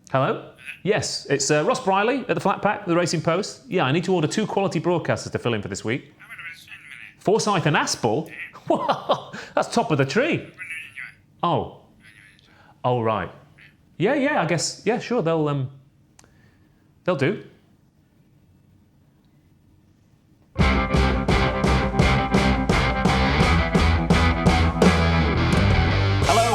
Hello? Yes, it's Ross Brierley at the Flat Pack, the Racing Post. Yeah, I need to order 2 quality broadcasters to fill in for this week. Forsyth and Aspell? Wow, that's top of the tree. Oh. Oh, right. Yeah, I guess, yeah, sure, they'll do.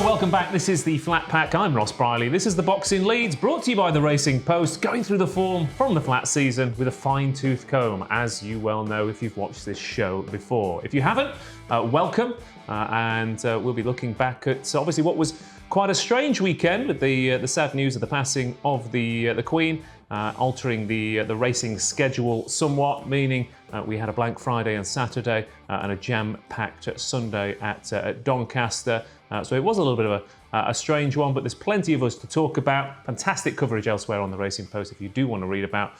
Welcome back, this is the Flat Pack, I'm Ross Brierley. This is the Boxing Leads, brought to you by the Racing Post, going through the form from the flat season with a fine-tooth comb, as you well know if you've watched this show before. If you haven't, welcome, and we'll be looking back at obviously what was quite a strange weekend with the sad news of the passing of the Queen, altering the racing schedule somewhat, meaning we had a blank Friday and Saturday and a jam-packed Sunday at Doncaster. So it was a little bit of a strange one, but there's plenty of us to talk about. Fantastic coverage elsewhere on the Racing Post if you do want to read about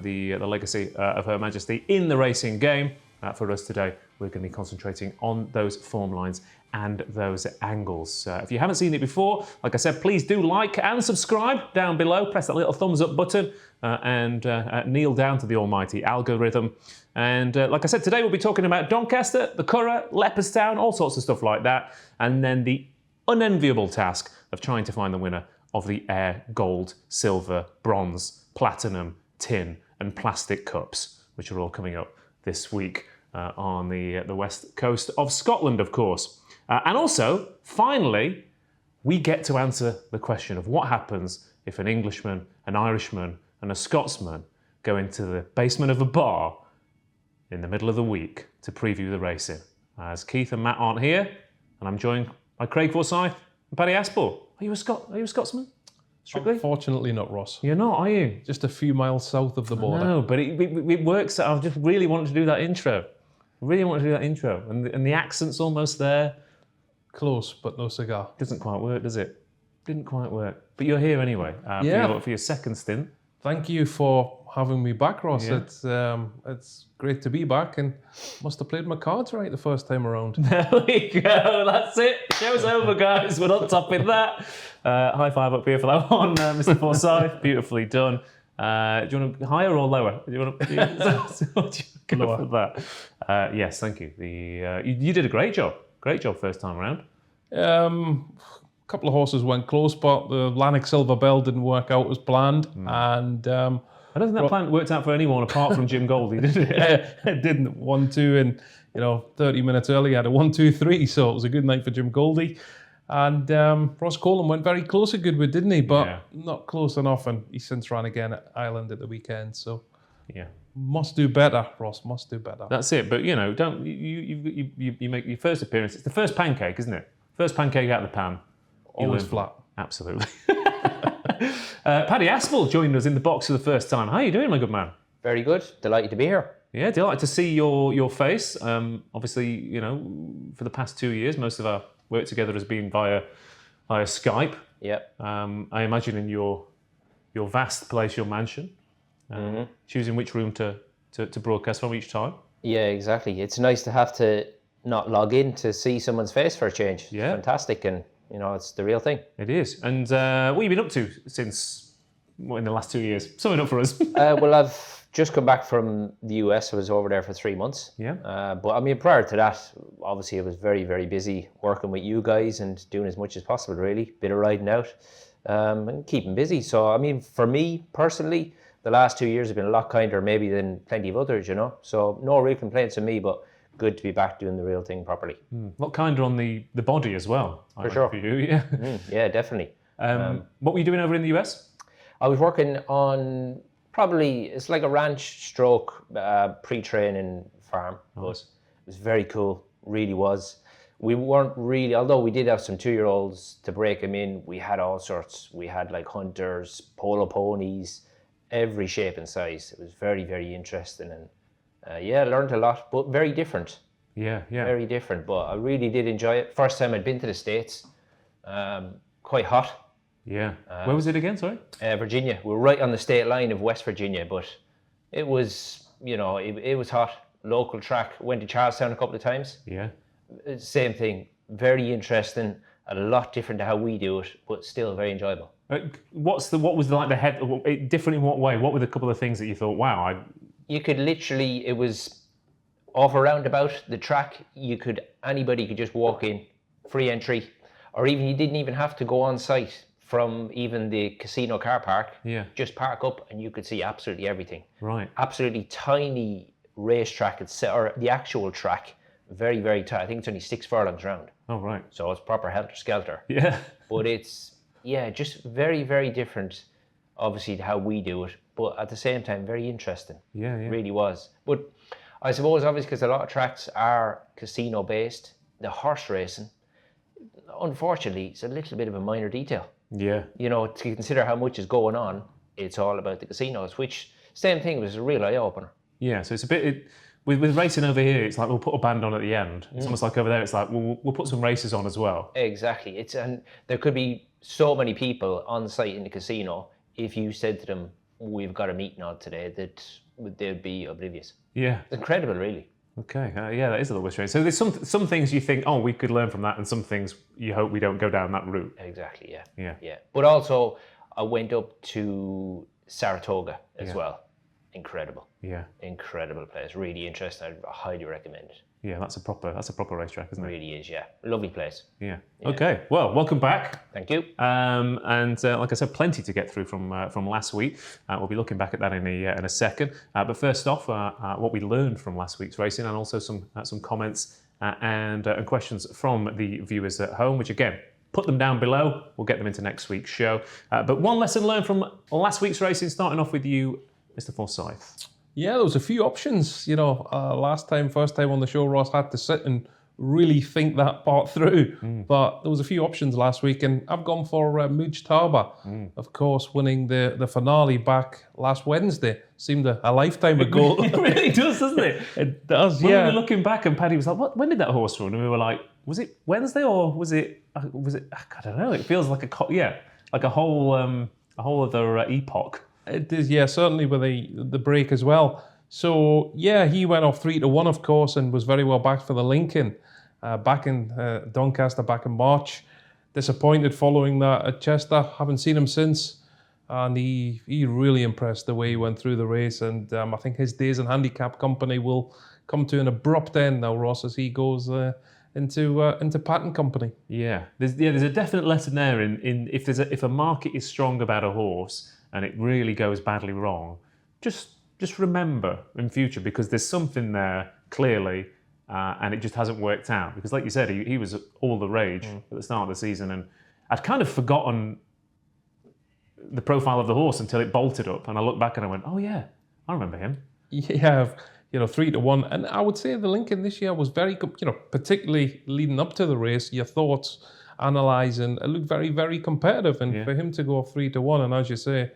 the legacy of Her Majesty in the racing game. For us today, we're going to be concentrating on those form lines and those angles. If you haven't seen it before, like I said, please do like and subscribe down below. Press that little thumbs up button and kneel down to the almighty algorithm. And like I said, today we'll be talking about Doncaster, the Curragh, Leopardstown, all sorts of stuff like that. And then the unenviable task of trying to find the winner of the Ayr Gold, Silver, Bronze, Platinum, Tin and Plastic Cups, which are all coming up this week on the west coast of Scotland, of course. And also, finally, we get to answer the question of what happens if an Englishman, an Irishman and a Scotsman go into the basement of a bar in the middle of the week to preview the racing. As Keith and Matt aren't here, and I'm joined by Craig Forsyth and Paddy Aspell. Are you a Scotsman? Strictly? Unfortunately not, Ross. You're not, are you? Just a few miles south of the border. No, but it works. I just really wanted to do that intro. And the accent's almost there. Close, but no cigar. Doesn't quite work, does it? Didn't quite work. But you're here anyway. For your second stint. Thank you for having me back, Ross. Yeah. It's great to be back, and must have played my cards right the first time around. There we go. That's it. Show's over, guys. We're not topping that. High five up here for that one, Mr. Forsyth. Beautifully done. Do you want to higher or lower? Do you want to go Lower. for that? Yes, thank you. You did a great job. Great job first time around. A couple of horses went close, but the Lanark Silver Bell didn't work out as planned. And I don't think that plan worked out for anyone apart from Jim Goldie, did it? it didn't. 1-2, and 30 minutes early, had a 1-2-3, so it was a good night for Jim Goldie. And Ross Coleman went very close at Goodwood, didn't he? But not close enough, and he since ran again at Ireland at the weekend. So must do better, Ross. Must do better. That's it. But don't you make your first appearance? It's the first pancake, isn't it? First pancake out of the pan. Always flat. Absolutely. Paddy Aspell joined us in the box for the first time. How are you doing, my good man? Very good. Delighted to be here. Yeah, delighted to see your face. Obviously, for the past 2 years, most of our work together has been via Skype. Yep. I imagine in your vast palatial mansion, choosing which room to broadcast from each time. Yeah, exactly. It's nice to have to not log in to see someone's face for a change. Yeah. Fantastic, and it's the real thing. It is. And what have you been up to since in the last 2 years? Sum it up for us. Well, I've just come back from the US. I was over there for 3 months. Yeah. But prior to that, obviously I was very, very busy working with you guys and doing as much as possible, really. Bit of riding out and keeping busy. So, for me personally, the last 2 years have been a lot kinder maybe than plenty of others, So no real complaints on me, but good to be back doing the real thing properly. A lot kinder on the body as well. For sure. For you, yeah. Yeah, definitely. What were you doing over in the US? I was working on it's like a ranch stroke pre-training farm. Nice. It was very cool, really was. We weren't really, although we did have some 2-year-olds to break them in, we had all sorts. We had like hunters, polo ponies, every shape and size. It was very, very interesting, and I learned a lot, but very different. Yeah. Very different, but I really did enjoy it. First time I'd been to the States, quite hot. Yeah. Where was it again, sorry? Virginia. We were right on the state line of West Virginia, but it was, it was hot. Local track. Went to Charlestown a couple of times. Yeah. Same thing. Very interesting. A lot different to how we do it, but still very enjoyable. What was the head different in what way? What were the couple of things that you thought, wow? You could literally, it was off a roundabout, the track. Anybody could just walk in, free entry, or even you didn't even have to go on site from even the casino car park. Yeah. Just park up and you could see absolutely everything. Right. Absolutely tiny racetrack or the actual track, very, very tight. I think it's only 6 furlongs round. Oh, right. So it's proper helter-skelter. Yeah. But it's, just very, very different, obviously, to how we do it. But at the same time, very interesting. Yeah. It really was. But I suppose, obviously, because a lot of tracks are casino-based, the horse racing, unfortunately, it's a little bit of a minor detail. Yeah. To consider how much is going on, it's all about the casinos, which, same thing, was a real eye-opener. Yeah, so it's a bit... With racing over here, it's like we'll put a band on at the end. It's almost like over there, it's like we'll put some races on as well. Exactly. And there could be so many people on site in the casino, if you said to them, we've got a meeting on today, that they'd be oblivious. Yeah. It's incredible, really. Okay, that is a little bit strange. So there's some things you think, we could learn from that, and some things you hope we don't go down that route. Exactly, Yeah. But also, I went up to Saratoga as well. Incredible. Yeah. Incredible place. Really interesting. I highly recommend it. Yeah, that's a proper racetrack, isn't it? It really is, yeah. Lovely place. Yeah. Okay. Well, welcome back. Thank you. And like I said, plenty to get through from last week. We'll be looking back at that in a second. But first off, what we learned from last week's racing, and also some comments and questions from the viewers at home, which again, put them down below. We'll get them into next week's show. But one lesson learned from last week's racing, starting off with you, Mr. Forsyth. Yeah, there was a few options. First time on the show, Ross had to sit and really think that part through. But there was a few options last week, and I've gone for Mujtaba, of course, winning the finale back last Wednesday. Seemed a lifetime ago. It really does, doesn't it? It does, when yeah. we were looking back, and Paddy was like, when did that horse run? And we were like, was it Wednesday or was it, I don't know. It feels like a whole other epoch. It is, yeah, certainly with the break as well. So, yeah, he went off 3-1, of course, and was very well backed for the Lincoln back in Doncaster back in March. Disappointed following that at Chester. Haven't seen him since. And he really impressed the way he went through the race. And I think his days in handicap company will come to an abrupt end now, Ross, as he goes into patent company. Yeah, there's a definite lesson there in if a market is strong about a horse and it really goes badly wrong, just remember in future, because there's something there clearly, and it just hasn't worked out. Because like you said, he was all the rage at the start of the season, and I'd kind of forgotten the profile of the horse until it bolted up, and I looked back and I went, oh yeah, I remember him. Yeah, 3-1, and I would say the Lincoln this year was very good. Particularly leading up to the race, your thoughts, analysing, it looked very, very competitive, and for him to go 3-1, and as you say,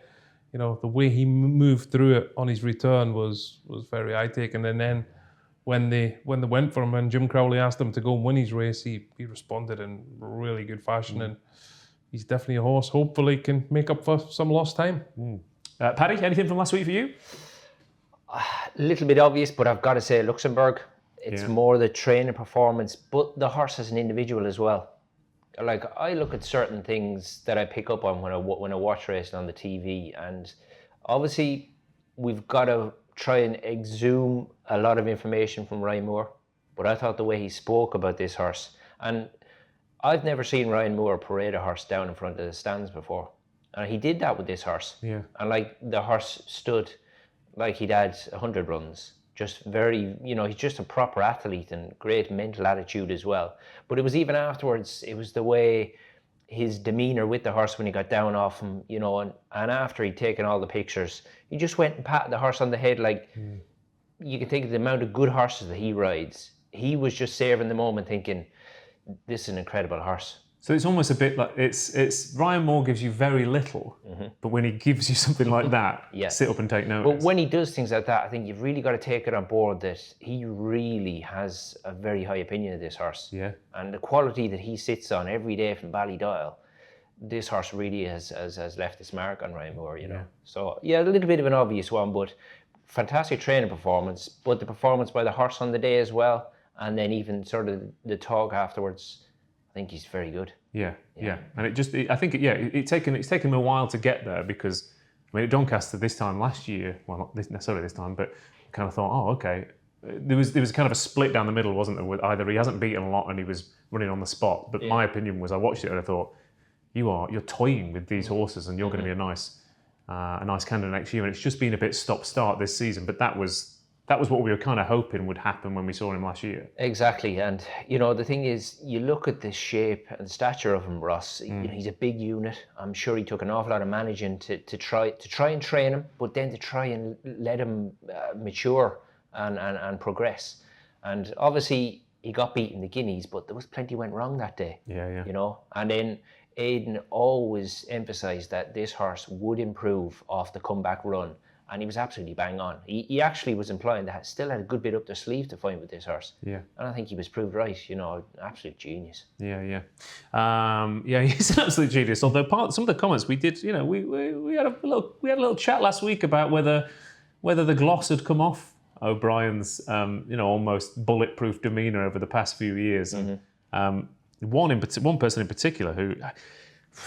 the way he moved through it on his return was very eye-taking. And then when they went for him and Jim Crowley asked him to go and win his race, he responded in really good fashion, and he's definitely a horse. Hopefully, can make up for some lost time. Paddy, anything from last week for you? A little bit obvious, but I've got to say Luxembourg. It's more the training performance, but the horse as an individual as well. Like, I look at certain things that I pick up on when I watch racing on the TV, and obviously we've got to try and exhume a lot of information from Ryan Moore, but I thought the way he spoke about this horse, and I've never seen Ryan Moore parade a horse down in front of the stands before, and he did that with this horse. Yeah. And like, the horse stood like he'd had 100 runs. Just very, he's just a proper athlete and great mental attitude as well. But it was even afterwards, it was the way his demeanour with the horse when he got down off him, and after he'd taken all the pictures, he just went and patted the horse on the head. Like, you can think of the amount of good horses that he rides. He was just savouring the moment, thinking, this is an incredible horse. So it's almost a bit like it's Ryan Moore gives you very little, but when he gives you something like that, sit up and take notice. But when he does things like that, I think you've really got to take it on board that he really has a very high opinion of this horse. Yeah. And the quality that he sits on every day from Ballydoyle, this horse really has left its mark on Ryan Moore, So, yeah, a little bit of an obvious one, but fantastic training performance, but the performance by the horse on the day as well, and then even sort of the talk afterwards, I think he's very good. Yeah. And it's taken him a while to get there because, I mean, at Doncaster this time last year, well, not necessarily this time, but kind of thought, oh, okay. There was kind of a split down the middle, wasn't there? With either he hasn't beaten a lot and he was running on the spot. But my opinion was, I watched it and I thought, you're toying with these horses and you're going to be a nice candidate next year. And it's just been a bit stop-start this season. But that was what we were kind of hoping would happen when we saw him last year. Exactly. And, the thing is, you look at the shape and stature of him, Ross, he's a big unit. I'm sure he took an awful lot of managing to try and train him, but then to try and let him mature and progress. And obviously, he got beaten the Guineas, but there was plenty went wrong that day. Yeah. And then Aidan always emphasised that this horse would improve off the comeback run. And he was absolutely bang on. He actually was implying that still had a good bit up their sleeve to find with this horse. Yeah. And I think he was proved right, absolute genius. Yeah. He's an absolute genius. Although some of the comments we did, we had a little chat last week about whether the gloss had come off O'Brien's, almost bulletproof demeanour over the past few years. And one person in particular who.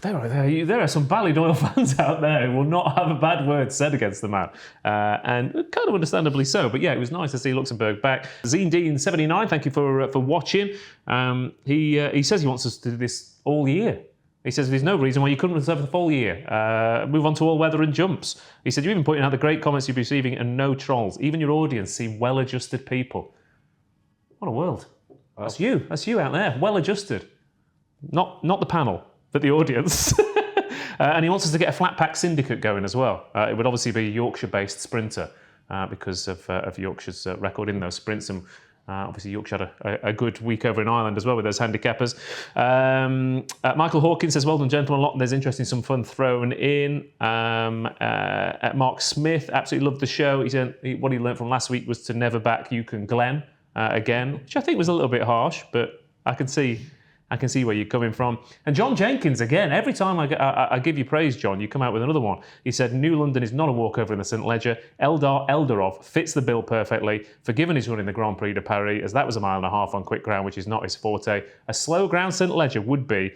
There are some Ballydoyle fans out there who will not have a bad word said against the man, and kind of understandably so. But yeah, it was nice to see Luxembourg back. Zine Dean 79, thank you for watching. He says he wants us to do this all year. He says there's no reason why you couldn't reserve the full year. Move on to all weather and jumps. He said you're even pointing out the great comments you're receiving and no trolls. Even your audience seem well-adjusted people. What a world! Wow. That's you out there, well-adjusted. Not the panel. But the audience. And he wants us to get a flat pack syndicate going as well. It would obviously be a Yorkshire-based sprinter because of Yorkshire's record in those sprints. And obviously Yorkshire had a good week over in Ireland as well with those handicappers. Michael Hawkins says, well done, gentlemen. There's interesting, some fun thrown in. Mark Smith, absolutely loved the show. He said what he learned from last week was to never back Yukon Glen again, which I think was a little bit harsh, but I can see where you're coming from. And John Jenkins, again, every time I give you praise, John, you come out with another one. He said, New London is not a walkover in the St. Leger. Eldar Eldarov fits the bill perfectly. Forgiven his run in the Grand Prix de Paris, as that was 1.5 miles on quick ground, which is not his forte. A slow ground St. Leger would be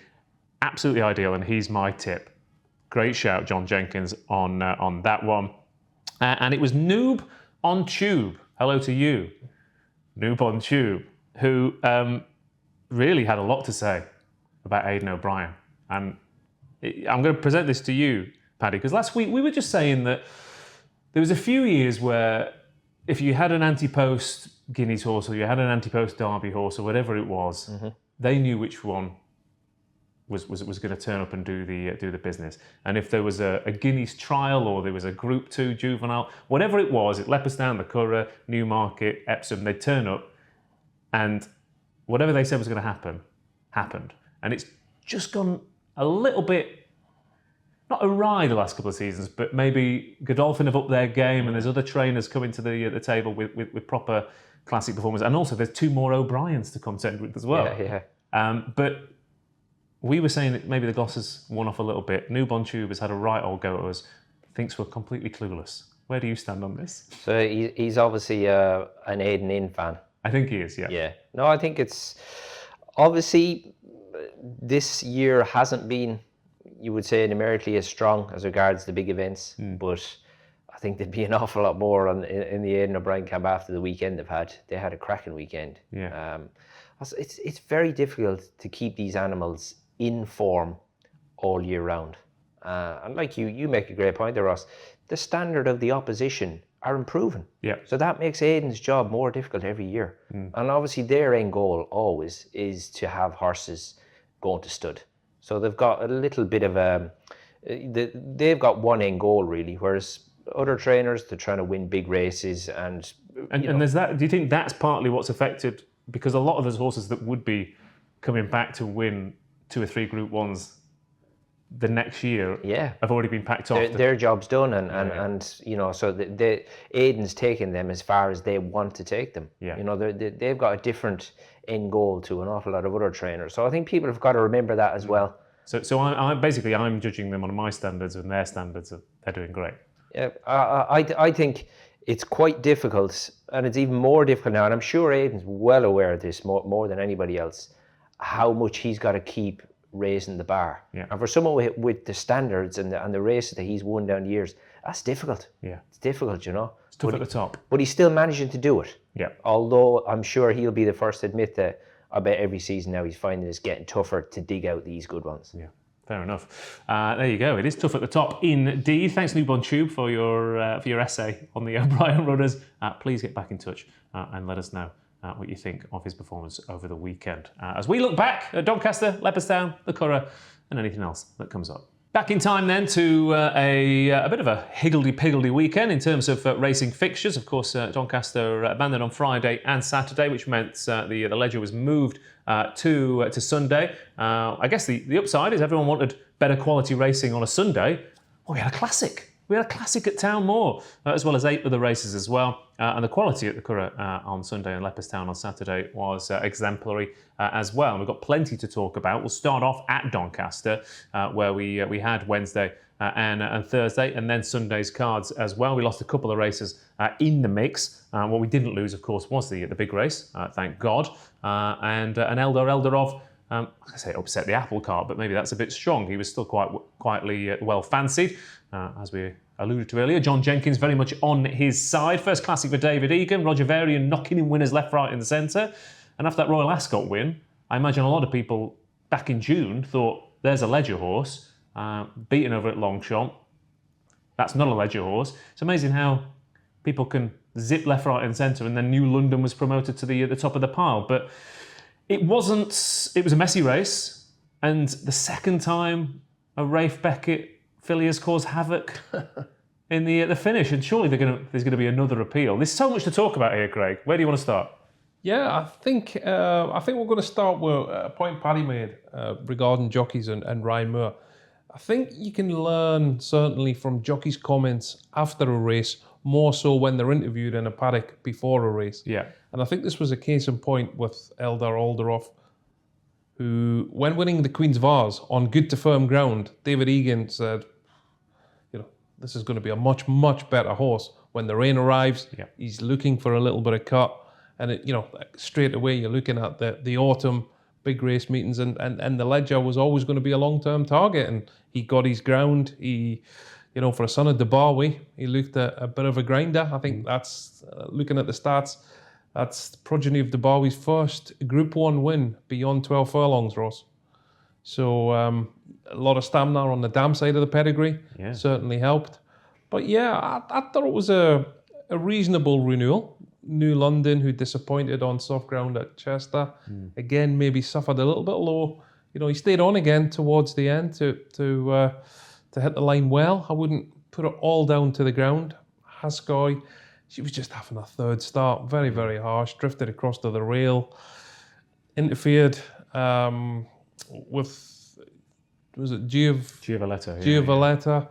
absolutely ideal, and he's my tip. Great shout, John Jenkins, on that one. And it was Noob on Tube. Hello to you, Noob on Tube, who... really had a lot to say about Aidan O'Brien. And I'm going to present this to you, Paddy, because last week we were just saying that there was a few years where if you had an anti-post Guineas horse or you had an anti-post Derby horse or whatever it was, they knew which one was going to turn up and do the business. And if there was a Guineas trial or there was a Group 2 juvenile, whatever it was, at Leopardstown, the Curragh, Newmarket, Epsom, they'd turn up and whatever they said was going to happen, happened. And it's just gone a little bit, not awry the last couple of seasons, but maybe Godolphin have upped their game and there's other trainers coming to the table with proper classic performance. And also there's 2 more O'Briens to contend with as well. Yeah. But we were saying that maybe the gloss has worn off a little bit. Noob on Tube has had a right old go at us, thinks we're completely clueless. Where do you stand on this? So he's obviously an Aidan In fan. I think he is, yeah. Yeah. No, I think it's obviously this year hasn't been, you would say, numerically as strong as regards the big events, but I think there'd be an awful lot more in the Aidan O'Brien camp after the weekend they've had. They had a cracking weekend. Yeah. It's very difficult to keep these animals in form all year round. And like you make a great point there, Ross. The standard of the opposition are improving. Yeah. So that makes Aidan's job more difficult every year. And obviously their end goal always is to have horses going to stud. So they've got a little bit of they've got one end goal really, whereas other trainers, they're trying to win big races and there's that. Do you think that's partly what's affected? Because a lot of those horses that would be coming back to win 2 or 3 Group 1s the next year have already been packed off. Their job's done and so Aidan's taking them as far as they want to take them. Yeah. They've got a different end goal to an awful lot of other trainers. So I think people have got to remember that as well. So I'm judging them on my standards and their standards. They're doing great. Yeah, I think it's quite difficult, and it's even more difficult now, and I'm sure Aidan's well aware of this more than anybody else, how much he's got to keep raising the bar. Yeah. And for someone with the standards and the races that he's won down the years, that's difficult. Yeah. It's difficult, you know. It's tough at the top. But he's still managing to do it. Yeah. Although I'm sure he'll be the first to admit that I bet every season now he's finding it's getting tougher to dig out these good ones. Yeah. Fair enough. There you go. It is tough at the top indeed. Thanks, Newborn Tube, for your essay on the O'Brien runners. Please get back in touch and let us know what you think of his performance over the weekend. As we look back at Doncaster, Leopardstown, the Curragh, and anything else that comes up. Back in time then to a bit of a higgledy-piggledy weekend in terms of racing fixtures. Of course, Doncaster abandoned on Friday and Saturday, which meant the ledger was moved to Sunday. I guess the upside is everyone wanted better quality racing on a Sunday. Well, we had a classic. We had a classic at Town Moor, as well as 8 other races as well. And the quality at the Curragh on Sunday and Leopardstown on Saturday was exemplary as well. And we've got plenty to talk about. We'll start off at Doncaster, where we had Wednesday and Thursday, and then Sunday's cards as well. We lost a couple of races in the mix. What we didn't lose, of course, was the big race, thank God. And Eldarov, I say upset the apple cart, but maybe that's a bit strong. He was still quietly well fancied, as we alluded to earlier. John Jenkins very much on his side. First classic for David Egan. Roger Varian knocking in winners left, right, and the centre. And after that Royal Ascot win, I imagine a lot of people back in June thought, there's a Ledger horse, beaten over at Longchamp. That's not a Ledger horse. It's amazing how people can zip left, right, and centre, and then New London was promoted to the top of the pile. But it was a messy race, and the second time a Rafe Beckett filly has caused havoc in the finish, and surely there's going to be another appeal. There's so much to talk about here, Craig. Where do you want to start? Yeah, I think we're going to start with a point Paddy made regarding jockeys and Ryan Moore. I think you can learn certainly from jockeys' comments after a race, more so when they're interviewed in a paddock before a race. Yeah. And I think this was a case in point with Eldar Alderhoff, who, when winning the Queen's Vase on good to firm ground, David Egan said, this is going to be a much, much better horse. When the rain arrives, he's looking for a little bit of cut. And, straight away you're looking at the autumn big race meetings, and the Ledger was always going to be a long-term target. And he got his ground. He, for a son of DeBarwi, he looked a bit of a grinder. I think that's, looking at the stats, that's the progeny of DeBarwi's first Group 1 win beyond 12 furlongs, Ross. So a lot of stamina on the dam side of the pedigree certainly helped. But I thought it was a reasonable renewal. New London, who disappointed on soft ground at Chester, again maybe suffered a little bit low. He stayed on again towards the end to hit the line well. I wouldn't put it all down to the ground. Haskoy, she was just having a third start, very, very harsh, drifted across to the rail, interfered with, was it Giavaletta. Giavaletta.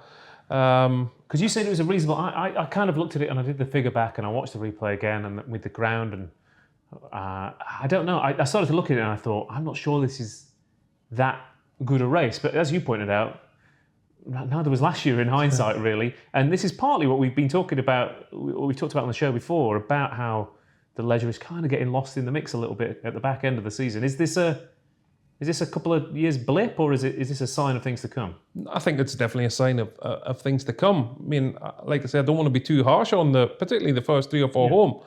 Because you said it was a reasonable. I kind of looked at it and I did the figure back and I watched the replay again and with the ground, and I don't know. I started to look at it and I thought, I'm not sure this is that good a race. But as you pointed out, neither was last year in hindsight, really. And this is partly what we've been talking about, what we've talked about on the show before, about how the Ledger is kind of getting lost in the mix a little bit at the back end of the season. Is this a couple of years blip, or is this a sign of things to come? I think it's definitely a sign of things to come. I mean, like I said, I don't want to be too harsh on particularly the first 3 or 4 home.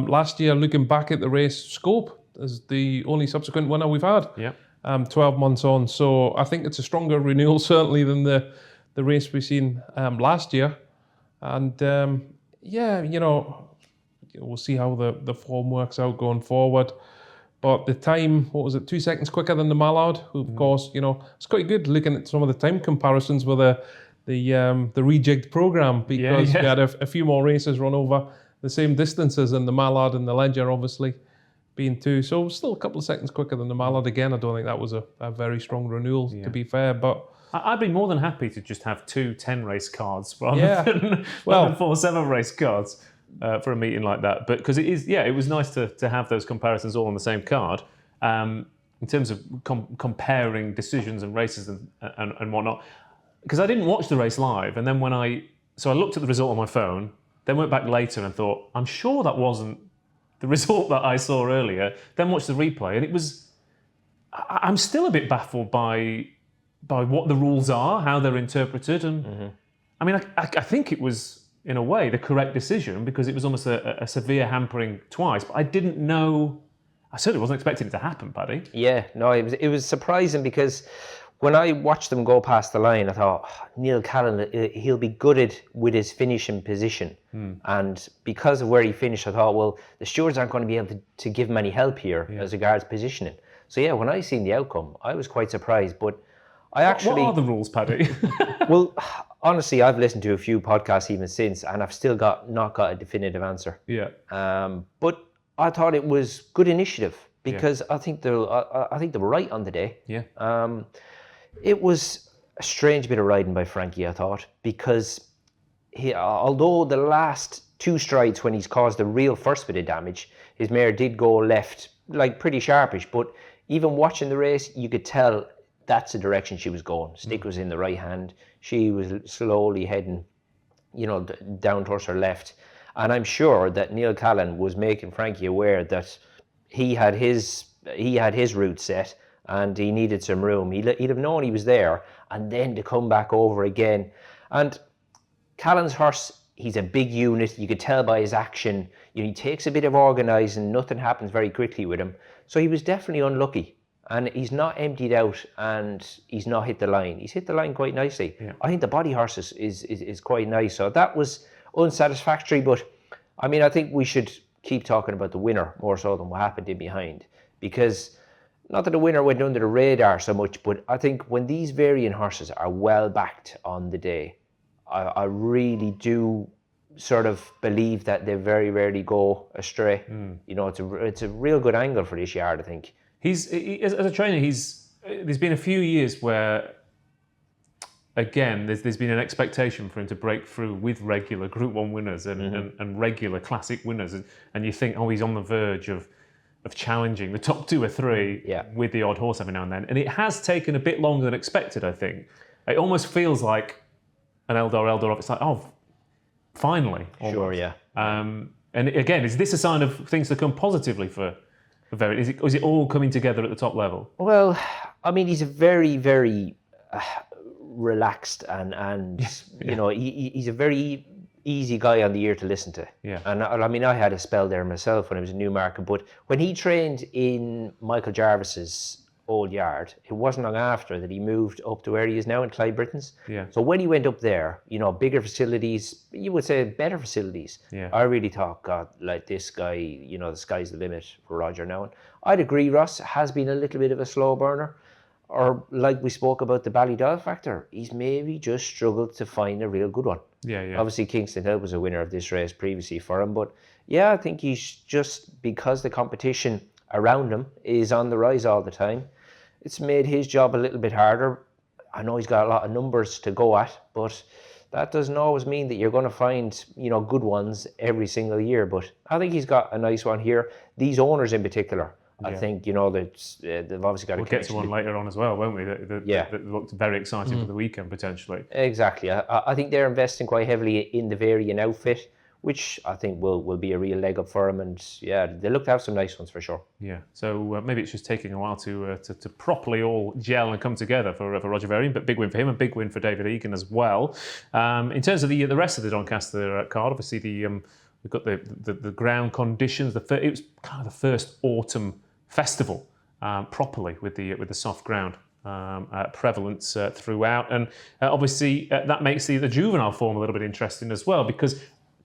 Last year, looking back at the race, Scope is the only subsequent winner we've had. 12 months on. So I think it's a stronger renewal certainly than the race we've seen last year. And we'll see how the form works out going forward. But the time, 2 seconds quicker than the Mallard, who of course, it's quite good looking at some of the time comparisons with the rejigged programme, because we had a few more races run over the same distances, and the Mallard and the Ledger obviously being 2. So still a couple of seconds quicker than the Mallard. Again, I don't think that was a very strong renewal, to be fair. But I'd be more than happy to just have 2 10-race cards rather than 4 7-race cards. For a meeting like that, but because it was nice to have those comparisons all on the same card, in terms of comparing decisions and races and whatnot. Because I didn't watch the race live, and then I looked at the result on my phone, then went back later and thought, I'm sure that wasn't the result that I saw earlier. Then watched the replay, and it was I'm still a bit baffled by what the rules are, how they're interpreted, and I mean, I think it was in a way the correct decision because it was almost a severe hampering twice. But I didn't know. I certainly wasn't expecting it to happen, Paddy. Yeah, no, it was surprising because when I watched them go past the line, I thought, Neil Callan, he'll be gutted with his finishing position. And because of where he finished, I thought, well, the stewards aren't going to be able to give him any help here as regards positioning. So yeah, when I seen the outcome, I was quite surprised. But I actually... What are the rules, Paddy? Well, honestly, I've listened to a few podcasts even since, and I've still not got a definitive answer. Yeah. But I thought it was good initiative because I think they were right on the day. Yeah. It was a strange bit of riding by Frankie, I thought, because although the last 2 strides when he's caused the real first bit of damage, his mare did go left, like pretty sharpish, but even watching the race, you could tell that's the direction she was going. Stick was in the right hand. She was slowly heading, down towards her left. And I'm sure that Neil Callan was making Frankie aware that he had his route set and he needed some room. He'd have known he was there, and then to come back over again. And Callan's horse, he's a big unit. You could tell by his action. He takes a bit of organising. Nothing happens very quickly with him. So he was definitely unlucky. And he's not emptied out and he's not hit the line. He's hit the line quite nicely. Yeah. I think the body horse is quite nice. So that was unsatisfactory. But, I mean, I think we should keep talking about the winner more so than what happened in behind. Because... not that the winner went under the radar so much, but I think when these variant horses are well backed on the day, I really do sort of believe that they very rarely go astray. It's a real good angle for this yard, I think. As a trainer, there's been a few years where, again, there's been an expectation for him to break through with regular Group 1 winners and regular classic winners, and you think, he's on the verge of challenging the top 2 or 3 with the odd horse every now and then. And it has taken a bit longer than expected, I think. It almost feels like an Eldor. It's like, finally. Almost. Sure, yeah. And again, is this a sign of things to come positively for Variant? Is it all coming together at the top level? Well, I mean, he's a very, very relaxed and he's a very easy guy on the ear to listen to. Yeah. And I mean, I had a spell there myself when I was in Newmarket, but when he trained in Michael Jarvis's old yard, it wasn't long after that he moved up to where he is now in Clyde Britton's. Yeah. So when he went up there, bigger facilities, you would say better facilities. Yeah. I really thought, God, like this guy, the sky's the limit for Roger now. And I'd agree, Ross has been a little bit of a slow burner. Or like we spoke about the Ballydoyle factor, he's maybe just struggled to find a real good one. Yeah. Obviously, Kingston Hill was a winner of this race previously for him, but yeah, I think he's just, because the competition around him is on the rise all the time, it's made his job a little bit harder. I know he's got a lot of numbers to go at, but that doesn't always mean that you're going to find, good ones every single year. But I think he's got a nice one here. These owners in particular, I think, they've obviously got We'll get to one later on as well, won't we? That looked very exciting for the weekend, potentially. Exactly. I think they're investing quite heavily in the Varian outfit, which I think will be a real leg up for them. And yeah, they look to have some nice ones for sure. Yeah. So maybe it's just taking a while to properly all gel and come together for Roger Varian, but big win for him and big win for David Egan as well. In terms of the rest of the Doncaster card, obviously we've got the ground conditions. It was kind of the first autumn festival properly with the soft ground prevalence throughout, and obviously that makes the juvenile form a little bit interesting as well, because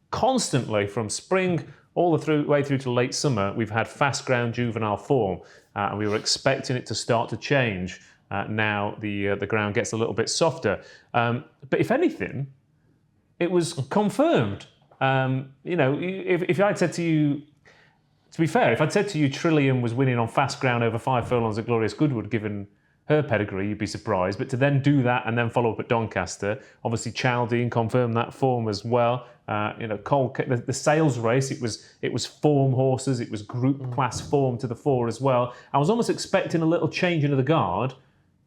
constantly from spring all the way through to late summer we've had fast ground juvenile form, and we were expecting it to start to change. Now the ground gets a little bit softer, but if anything, it was confirmed. If I'd said to you, to be fair, if I'd said to you Trillium was winning on fast ground over 5 furlongs at Glorious Goodwood, given her pedigree, you'd be surprised. But to then do that and then follow up at Doncaster, obviously Chaldine confirmed that form as well. Cole, the sales race, it was form horses, it was group class form to the fore as well. I was almost expecting a little change into the guard,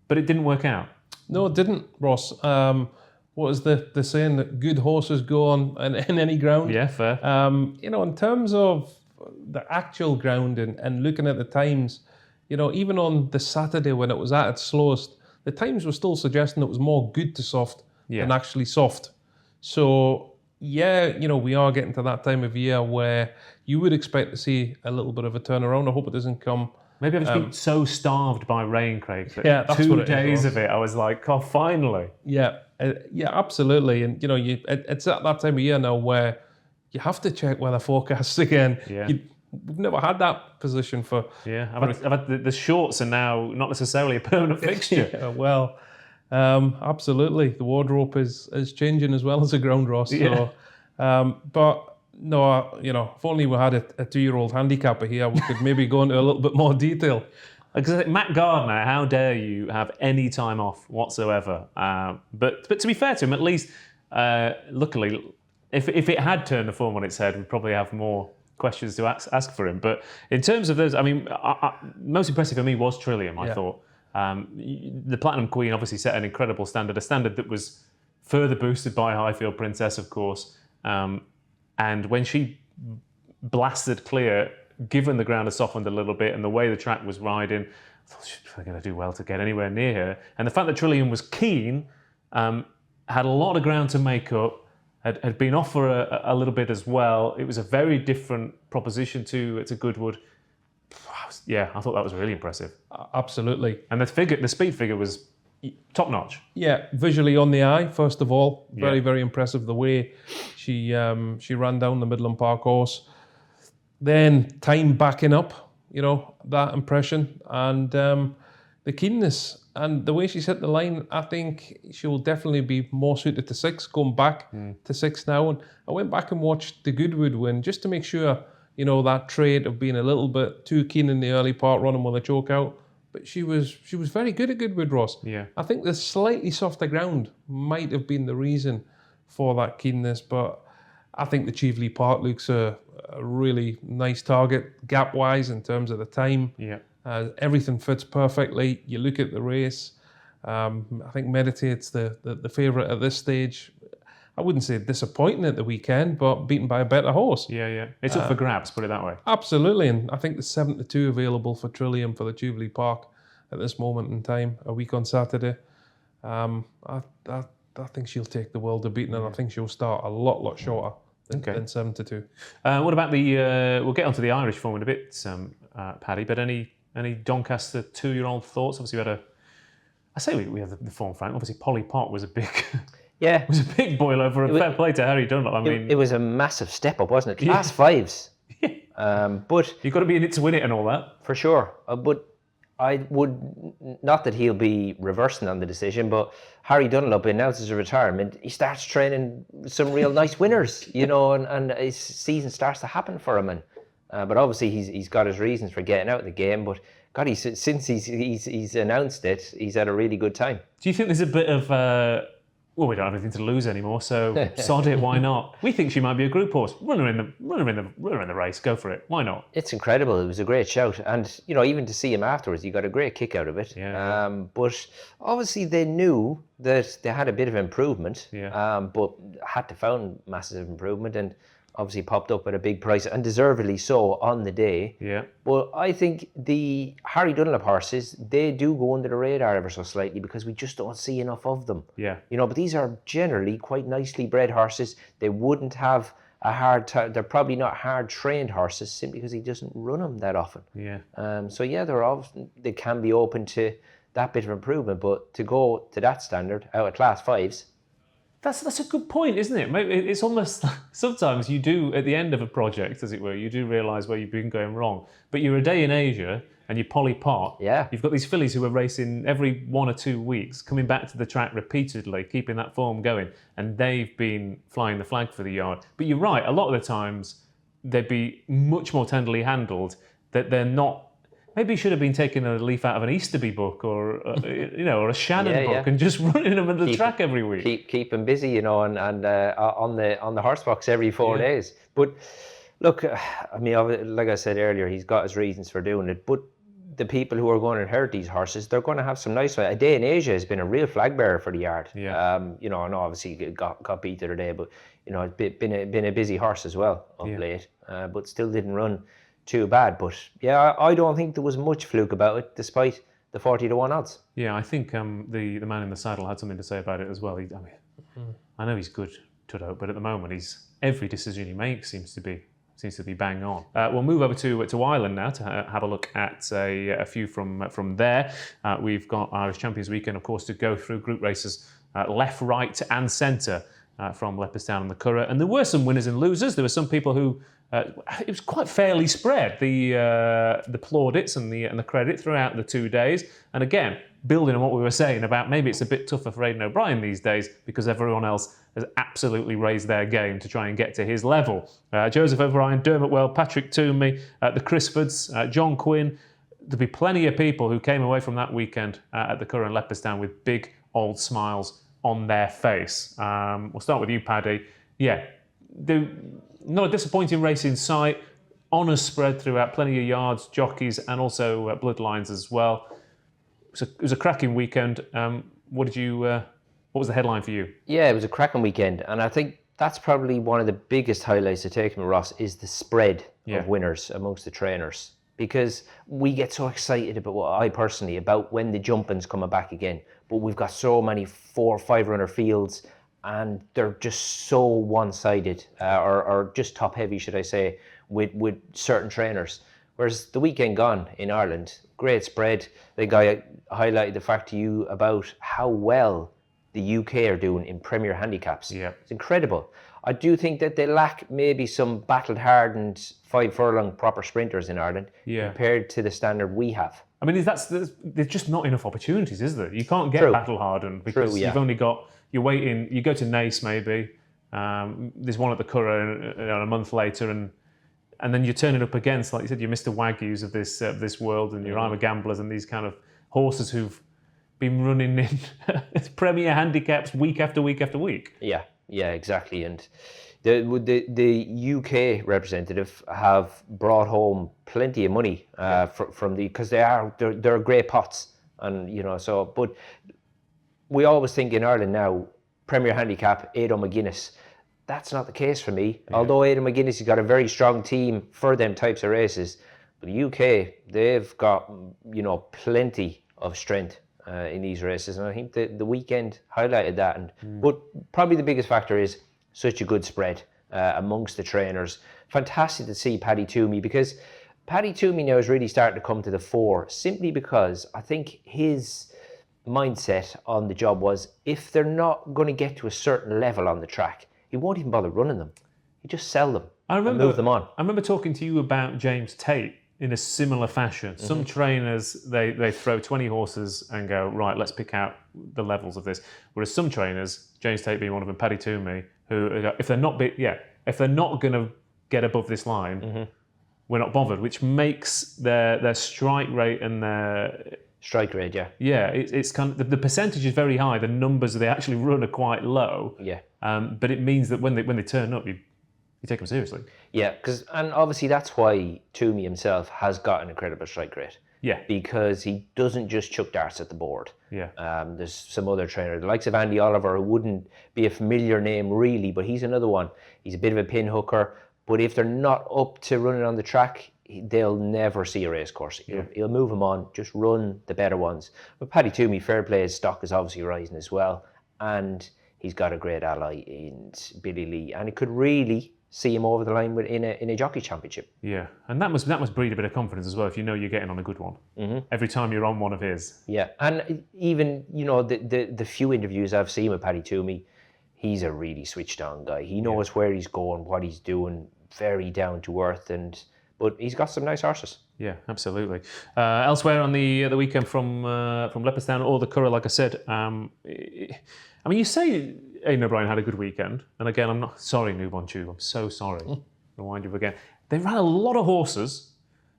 but it didn't work out. No, it didn't, Ross. What is the saying that good horses go on in any ground? Yeah, fair. In terms of the actual ground and looking at the times, even on the Saturday when it was at its slowest, the times were still suggesting it was more good to soft than actually soft. So, we are getting to that time of year where you would expect to see a little bit of a turnaround. I hope it doesn't come. Maybe I've just been so starved by rain, Craig, that that's 2 what it days is, of it, I was like, oh, finally. Yeah, absolutely. And, it's at that time of year now where you have to check weather forecasts again. Yeah. We've never had that position for... Yeah, I've had the shorts are now not necessarily a permanent fixture. Absolutely. The wardrobe is changing as well as the ground, Ross. So, but no, if only we had a 2-year-old handicapper here, we could maybe go into a little bit more detail. Because Matt Gardner, how dare you have any time off whatsoever? But to be fair to him, at least, luckily, if it had turned the form on its head, we'd probably have more questions to ask for him. But in terms of those, most impressive for me was Trillium, I thought. The Platinum Queen obviously set an incredible standard, a standard that was further boosted by Highfield Princess, of course. And when she blasted clear, given the ground had softened a little bit and the way the track was riding, I thought she's probably going to do well to get anywhere near her. And the fact that Trillium was keen, had a lot of ground to make up, had been off for a little bit as well. It was a very different proposition to Goodwood. I thought that was really impressive. Absolutely. And the speed figure was top notch. Yeah, visually on the eye, first of all. Very, very impressive the way she ran down the Midland Park horse. Then time backing up, that impression. And the keenness and the way she set the line, I think she will definitely be more suited to 6, going back to 6 now. And I went back and watched the Goodwood win just to make sure, that trait of being a little bit too keen in the early part, running with a choke out. But she was very good at Goodwood, Ross. Yeah. I think the slightly softer ground might have been the reason for that keenness. But I think the Cheveley Park looks a really nice target, gap-wise, in terms of the time. Yeah. Everything fits perfectly. You look at the race. I think Meditate's the favourite at this stage. I wouldn't say disappointing at the weekend, but beaten by a better horse. Yeah. It's up for grabs, put it that way. Absolutely, and I think the 7-2 available for Trillium for the Jubilee Park at this moment in time, a week on Saturday. I think she'll take the world of beating, and I think she'll start a lot shorter than 7-2. What about we'll get onto the Irish form in a bit, Paddy, but any Doncaster 2-year-old thoughts? Obviously we have the form frank. Obviously Polly Pot was a big... Yeah. It was a big boil over. Fair play to Harry Dunlop. It was a massive step up, wasn't it? Class 5s. But you've got to be in it to win it and all that. For sure. But I would, not that he'll be reversing on the decision, but Harry Dunlop announces a retirement. He starts training some real nice winners, and his season starts to happen for him. But obviously he's got his reasons for getting out of the game. But God, since he's announced it, he's had a really good time. Do you think there's a bit of... we don't have anything to lose anymore, so sod it, why not? We think she might be a group horse. Run her in the race, go for it. Why not? It's incredible. It was a great shout. And, even to see him afterwards, you got a great kick out of it. Yeah. But obviously they knew that they had a bit of improvement, but had to found massive improvement and obviously popped up at a big price, and deservedly so on the day. Yeah. But I think the Harry Dunlop horses, they do go under the radar ever so slightly because we just don't see enough of them. Yeah. But these are generally quite nicely bred horses. They wouldn't have a hard time. They're probably not hard trained horses simply because he doesn't run them that often. Yeah. They can be open to that bit of improvement, but to go to that standard out of Class 5s. That's a good point, isn't it? It's almost sometimes you do at the end of a project, as it were, you do realise where you've been going wrong. But you're a day in Asia and you're Polly Pot. Yeah. You've got these fillies who are racing every 1 or 2 weeks, coming back to the track repeatedly, keeping that form going, and they've been flying the flag for the yard. But you're right, a lot of the times they'd be much more tenderly handled. That they're not. Maybe you should have been taking a leaf out of an Easterby book or a Shannon book and just running them in the track every week. Keep them busy, and on the horse box every 4 days. But look, like I said earlier, he's got his reasons for doing it. But the people who are going to inherit these horses, they're going to have some nice. A day in Asia has been a real flag bearer for the yard. Yeah. And obviously it got beat the other day, but it's been a busy horse as well of late. But still didn't run too bad. But yeah, I don't think there was much fluke about it, despite the 40-1 odds. Yeah, I think the man in the saddle had something to say about it as well. I know he's good, Tudor, but at the moment, every decision he makes seems to be bang on. We'll move over to Ireland now to have a look at a few from there. We've got Irish Champions Weekend, of course, to go through group races left, right, and centre from Leopardstown and the Curragh. And there were some winners and losers. There were some people who it was quite fairly spread, the plaudits and the credit throughout the 2 days. And again, building on what we were saying about maybe it's a bit tougher for Aidan O'Brien these days because everyone else has absolutely raised their game to try and get to his level. Joseph O'Brien, Dermot Well, Patrick Toomey, the Crisfords, John Quinn. There'll be plenty of people who came away from that weekend at the Curragh and Leopardstown with big old smiles on their face. We'll start with you, Paddy. Yeah, not a disappointing race in sight. Honours spread throughout, plenty of yards, jockeys, and also bloodlines as well. It was a cracking weekend. What was the headline for you? Yeah, it was a cracking weekend, and I think that's probably one of the biggest highlights to take from Ross is the spread of winners amongst the trainers. Because we get so excited about when the jumping's coming back again, but we've got so many 4 or 5 runner fields, and they're just so one-sided, or just top-heavy, should I say, with certain trainers. Whereas the weekend gone in Ireland, great spread. The guy highlighted the fact to you about how well the UK are doing in Premier handicaps. Yeah. It's incredible. I do think that they lack maybe some battle-hardened 5 furlong proper sprinters in Ireland compared to the standard we have. I mean, there's just not enough opportunities, is there? You can't get battle-hardened because you've only got, you're waiting, you go to Naas maybe, there's one at the Curragh a month later, and then you're turning up against, like you said, your Mr. Wagyus of this world and your I'm a Gamblers and these kind of horses who've been running in Premier handicaps week after week after week. Yeah, exactly. And the UK representative have brought home plenty of money because they're great pots, and but we always think in Ireland now Premier handicap Aidan McGuinness. That's not the case for me. Yeah. Although Aidan McGuinness has got a very strong team for them types of races, but the UK, they've got plenty of strength in these races, and I think the weekend highlighted that. But probably the biggest factor is such a good spread amongst the trainers. Fantastic to see Paddy Toomey, because Paddy Toomey now is really starting to come to the fore, simply because I think his mindset on the job was if they're not going to get to a certain level on the track, he won't even bother running them. He just sell them and move them on. I remember talking to you about James Tate in a similar fashion. Some trainers, they throw 20 horses and go, right, let's pick out the levels of this. Whereas some trainers, James Tate being one of them, Paddy Toomey, who, if they're not going to get above this line, we're not bothered, which makes their strike rate and their... Strike rate, yeah. Yeah, it's kind of, the percentage is very high. The numbers they actually run are quite low. Yeah. But it means that when they turn up, you take them seriously. Yeah, and obviously that's why Toomey himself has got an incredible strike rate. Yeah. Because he doesn't just chuck darts at the board. Yeah. There's some other trainer, the likes of Andy Oliver, who wouldn't be a familiar name really, but he's another one. He's a bit of a pin hooker, but if they're not up to running on the track, they'll never see a race course. He'll move them on, just run the better ones. But Paddy Toomey, fair play, his stock is obviously rising as well, and he's got a great ally in Billy Lee, and it could really see him over the line in a jockey championship. Yeah, and that must breed a bit of confidence as well if you know you're getting on a good one. Every time you're on one of his. Yeah, and even the few interviews I've seen with Paddy Toomey, he's a really switched on guy. He knows where he's going, what he's doing, very down to earth, but he's got some nice horses. Yeah, absolutely. Elsewhere on the weekend from Leopardstown or the Curragh, like I said, I mean, you say Aidan O'Brien had a good weekend, and again, I'm not sorry, Newborn Tube. I'm so sorry. Remind you again. They ran a lot of horses.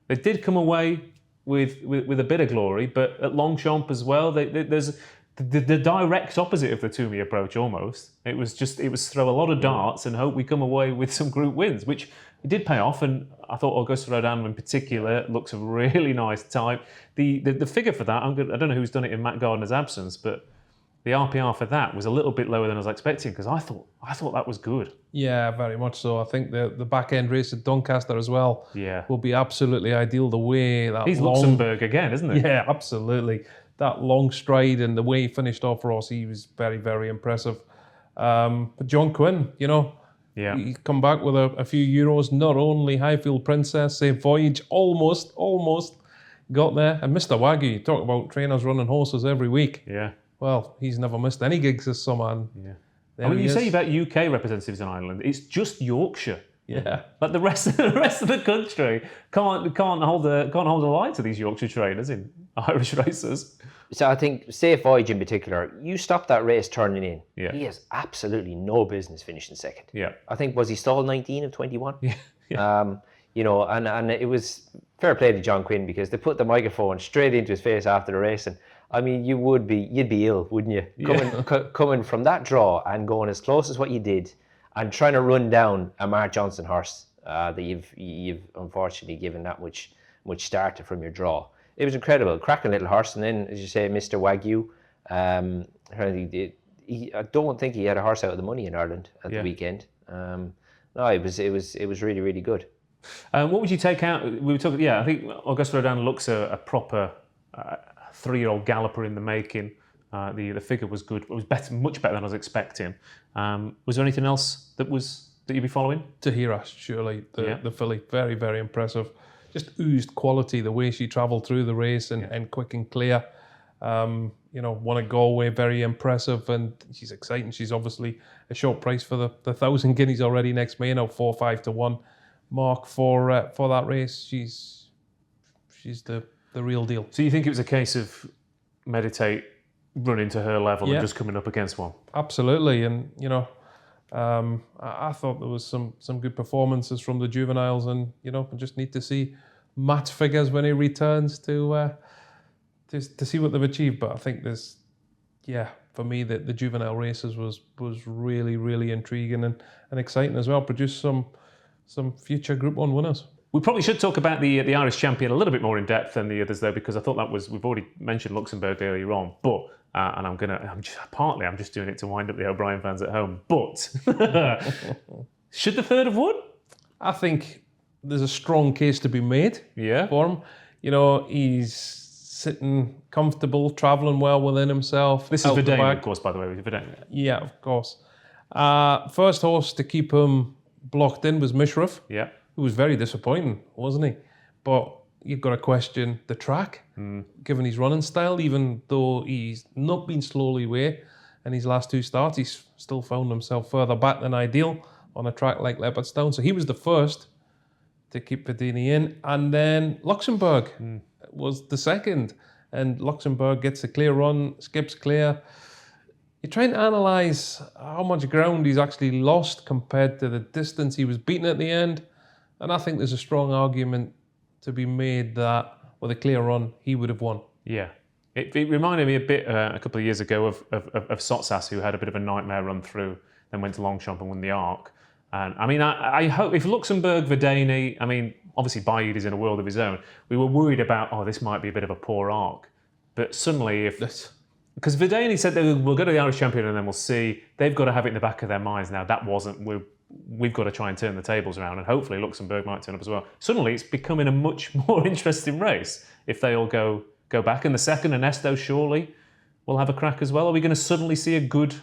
They did come away with a bit of glory, but at Longchamp as well, there's the direct opposite of the Toomey approach almost. It was throw a lot of darts and hope we come away with some group wins, which it did pay off. And I thought Augusta Rodin in particular looks a really nice type. The figure for that, I don't know who's done it in Matt Gardner's absence, but the RPR for that was a little bit lower than I was expecting, because I thought that was good. Yeah, very much so. I think the back end race at Doncaster as well Yeah. will be absolutely ideal. The way that He's long, Luxembourg again, isn't he? Yeah, absolutely. That long stride and the way he finished off Ross, he was very, very impressive. But John Quinn, Yeah. he come back with a few Euros. Not only Highfield Princess, Safe Voyage, almost got there. And Mr. Wagyu, you talk about trainers running horses every week. Yeah. Well, he's never missed any gigs this summer. And I mean, you say about UK representatives in Ireland, it's just Yorkshire. Yeah. Like the rest of the country can't hold a line to these Yorkshire trainers in Irish races. So I think Safe Voyage in particular, you stop that race turning in. Yeah. He has absolutely no business finishing second. Yeah. I think, was he stalled 19 of 21? Yeah. And it was fair play to John Quinn, because they put the microphone straight into his face after the race, and I mean, you'd be ill, wouldn't you? Coming from that draw and going as close as what you did, and trying to run down a Mark Johnson horse that you've unfortunately given that much starter from your draw. It was incredible, cracking little horse, and then, as you say, Mr. Wagyu. I don't think he had a horse out of the money in Ireland at the weekend. No, it was really, really good. What would you take out? We were talking. Yeah, I think Augusta Rodin looks a proper 3-year-old galloper in the making. The figure was good. It was much better than I was expecting. Was there anything else that you'd be following? Tahira, surely the filly, very, very impressive. Just oozed quality the way she travelled through the race and quick and clear. Won at Galway, very impressive, and she's exciting. She's obviously a short price for the 1,000 guineas already next May. Now 4-5 to 1 mark for that race. She's the real deal. So you think it was a case of Meditate running to her level and just coming up against one? Absolutely, and I thought there was some good performances from the juveniles, and we just need to see Matt's figures when he returns to see what they've achieved. But I think for me, the juvenile races was really, really intriguing and exciting as well. Produced some future Group 1 winners. We probably should talk about the Irish champion a little bit more in depth than the others, though, because I thought we've already mentioned Luxembourg earlier on, but and I'm just doing it to wind up the O'Brien fans at home. But should the third have won? I think there's a strong case to be made for him. He's sitting comfortable, travelling well within himself. This is Verdane, of course, by the way. Verdane. Yeah, of course. First horse to keep him blocked in was Mishriff. Yeah. Who was very disappointing, wasn't he? But you've got to question the track, given his running style, even though he's not been slowly away in his last 2 starts, he's still found himself further back than ideal on a track like Leopardstown. So he was the first to keep Verdini in. And then Luxembourg was the second. And Luxembourg gets a clear run, skips clear. You're trying to analyse how much ground he's actually lost compared to the distance he was beaten at the end. And I think there's a strong argument to be made that with a clear run, he would have won. Yeah. It reminded me a bit a couple of years ago of Sotsas, who had a bit of a nightmare run through, then went to Longchamp and won the Arc. And I mean, I hope if Luxembourg, Verdane, I mean, obviously Bayud is in a world of his own. We were worried about, this might be a bit of a poor Arc. But suddenly, because Verdane said we'll go to the Irish champion and then we'll see. They've got to have it in the back of their minds now. That wasn't. We've got to try and turn the tables around, and hopefully Luxembourg might turn up as well. Suddenly, it's becoming a much more interesting race if they all go back. And the second, Ernesto surely will have a crack as well. Are we going to suddenly see a good,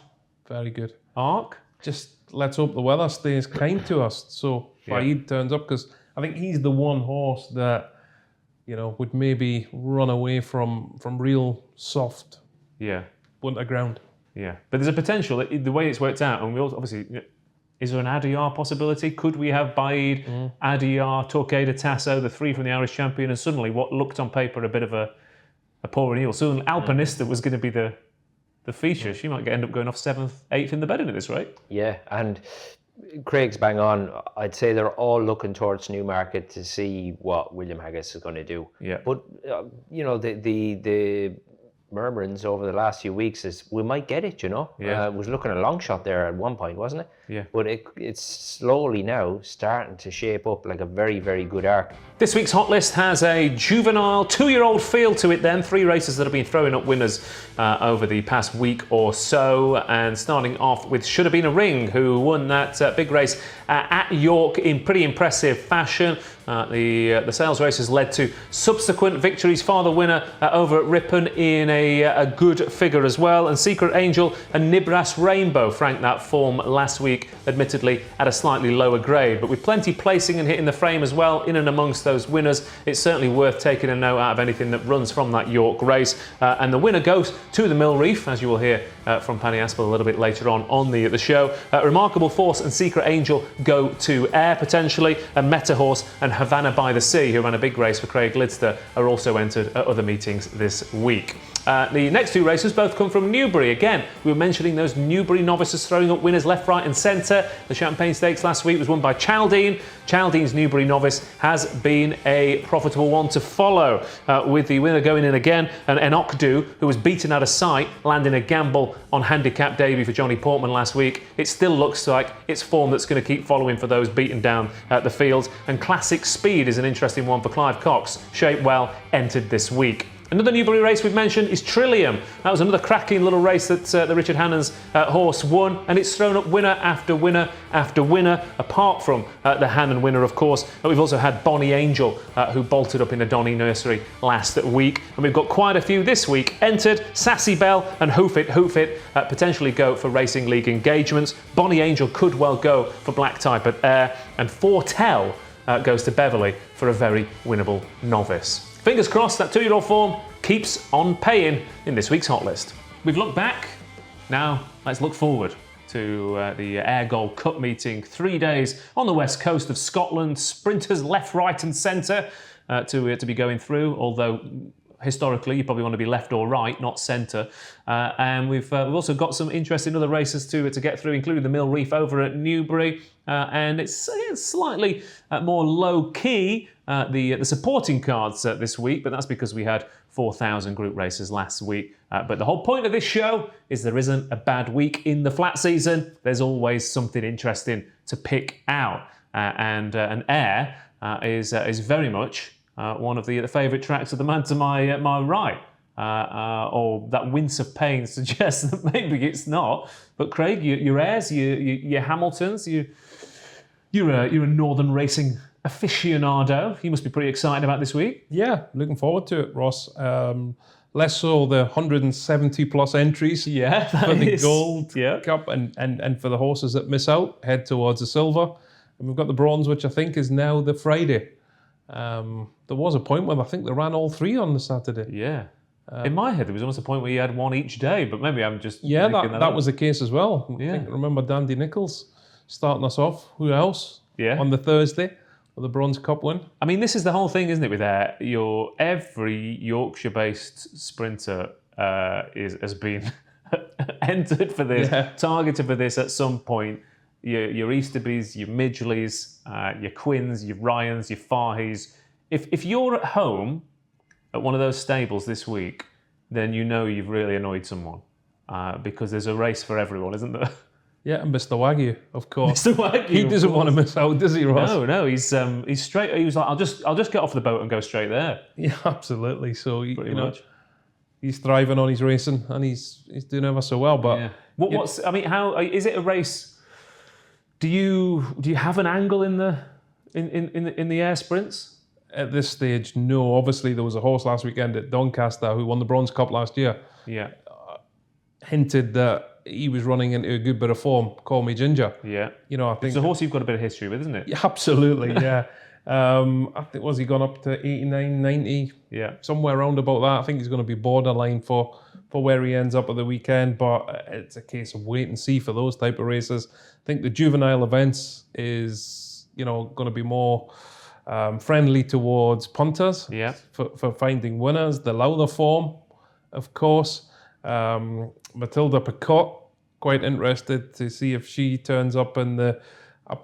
very good Arc? Just let's hope the weather stays kind to us, so Bayud turns up, because I think he's the one horse that would maybe run away from real soft. Yeah. Winter ground. Yeah. But there's a potential, the way it's worked out, and we also, obviously, is there an Adiyar possibility? Could we have Bayud, Adiyar, Torquay Tasso, the 3 from the Irish champion, and suddenly what looked on paper a bit of a poor renewal? So Alpinista was going to be the feature. She might end up going off 7th, 8th in the betting at this rate. Yeah, and Craig's bang on. I'd say they're all looking towards Newmarket to see what William Haggis is going to do. Yeah. But, the murmurings over the last few weeks is we might get it, Yeah. It was looking a long shot there at one point, wasn't it? Yeah. But it's slowly now starting to shape up like a very, very good arc. This week's hot list has a juvenile 2-year-old feel to it then. 3 races that have been throwing up winners over the past week or so. And starting off with Should Have Been a Ring, who won that big race at York in pretty impressive fashion. The sales race has led to subsequent victories for the winner over at Ripon in a good figure as well. And Secret Angel and Nibras Rainbow franked that form last week, admittedly at a slightly lower grade. But with plenty placing and hitting the frame as well, in and amongst those winners, it's certainly worth taking a note out of anything that runs from that York race. And the winner goes to the Mill Reef, as you will hear from Paddy Aspell a little bit later on the show. Remarkable Force and Secret Angel go to Air potentially, and Meta Horse and Havana by the Sea, who ran a big race for Craig Lidster, are also entered at other meetings this week. The next 2 races both come from Newbury. Again, we were mentioning those Newbury novices throwing up winners left, right and centre. The Champagne Stakes last week was won by Chaldine. Chaldine's Newbury novice has been a profitable one to follow, with the winner going in again, and Enokdu, who was beaten out of sight, landing a gamble on handicap debut for Johnny Portman last week. It still looks like it's form that's going to keep following for those beaten down at the field. And Classic Speed is an interesting one for Clive Cox. Shaped well, entered this week. Another Newbury race we've mentioned is Trillium. That was another cracking little race that the Richard Hannon's horse won, and it's thrown up winner after winner after winner, apart from the Hannon winner, of course. But we've also had Bonnie Angel, who bolted up in the Donny Nursery last week. And we've got quite a few this week entered. Sassy Bell and Hoof It potentially go for Racing League engagements. Bonnie Angel could well go for Black Type at Air, and Fortell goes to Beverley for a very winnable novice. Fingers crossed that 2-year-old form keeps on paying in this week's hot list. We've looked back, now let's look forward to the Ayr Gold Cup meeting. 3 days on the west coast of Scotland, sprinters left, right and centre to be going through, although historically you probably want to be left or right, not centre. And we've also got some interesting other races to get through, including the Mill Reef over at Newbury. And it's slightly more low-key, the supporting cards this week, but that's because we had 4,000 group races last week. But the whole point of this show is there isn't a bad week in the flat season. There's always something interesting to pick out. And Ayr is very much one of the favourite tracks of the man to my right. Or that wince of pain suggests that maybe it's not. But Craig, your Ayrs, your Hamiltons, you're a Northern racing aficionado. You must be pretty excited about this week. Yeah, looking forward to it, Ross. Less so the 170 plus entries for the Gold Cup and for the horses that miss out, head towards the silver. And we've got the bronze, which I think is now the Friday. There was a point when I think they ran all 3 on the Saturday. Yeah. In my head, there was almost a point where you had one each day, but maybe I'm just... Yeah, that was the case as well. Yeah. I remember Dandy Nichols starting us off. Who else? Yeah. On the Thursday with the Bronze Cup win. I mean, this is the whole thing, isn't it, with Ayr? Every Yorkshire-based sprinter has been entered for this, targeted for this at some point. Your Easterbys, your Midgeleys, your Quinns, your Ryans, your Farheys. If you're at home at one of those stables this week, then you know you've really annoyed someone, because there's a race for everyone, isn't there? Yeah, and Mr. Wagyu, of course. Mr. Wagyu, he doesn't want to miss out, does he, Ross? No, he's straight. He was like, I'll just get off the boat and go straight there. Yeah, absolutely. So pretty much. He's thriving on his racing, and he's doing ever so well. But how is it a race? Do you have an angle in the Ayr sprints? At this stage, no. Obviously, there was a horse last weekend at Doncaster who won the Bronze Cup last year. Yeah. Hinted that he was running into a good bit of form. Call me Ginger. Yeah. I think it's a horse you've got a bit of history with, isn't it? Yeah, absolutely. Yeah. I think he gone up to 89, 90. Yeah. Somewhere around about that. I think he's going to be borderline for where he ends up at the weekend. But it's a case of wait and see for those type of races. I think the juvenile events is going to be more friendly towards punters. Yeah. For finding winners. The Lowther form, of course. Matilda Picot, quite interested to see if she turns up in the...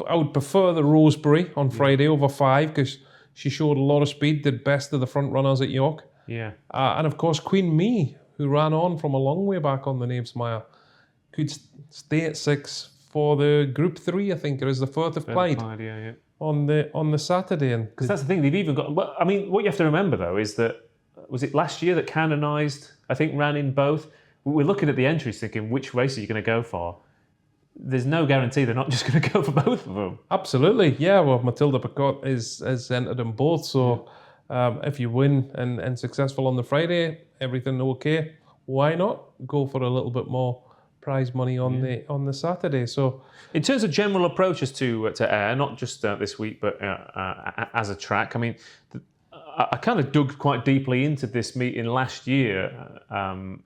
I would prefer the Rosebery on Friday over 5 because she showed a lot of speed, did best of the front runners at York. Yeah. And of course, Queen Me, who ran on from a long way back on the Knavesmire, could stay at 6 for the Group 3, I think it is the Firth of Clyde. Yeah. On the Saturday. Because that's the thing, they've even got... Well, I mean, what you have to remember, though, is that... Was it last year that Canonised, I think, ran in both? We're looking at the entries thinking, which race are you going to go for? There's no guarantee they're not just going to go for both of them. Absolutely, yeah. Well, Matilda Picot has entered them both, so if you win and successful on the Friday, everything okay, why not go for a little bit more prize money on the Saturday? So, in terms of general approaches to Ayr, not just this week, but as a track, I mean, I kind of dug quite deeply into this meeting last year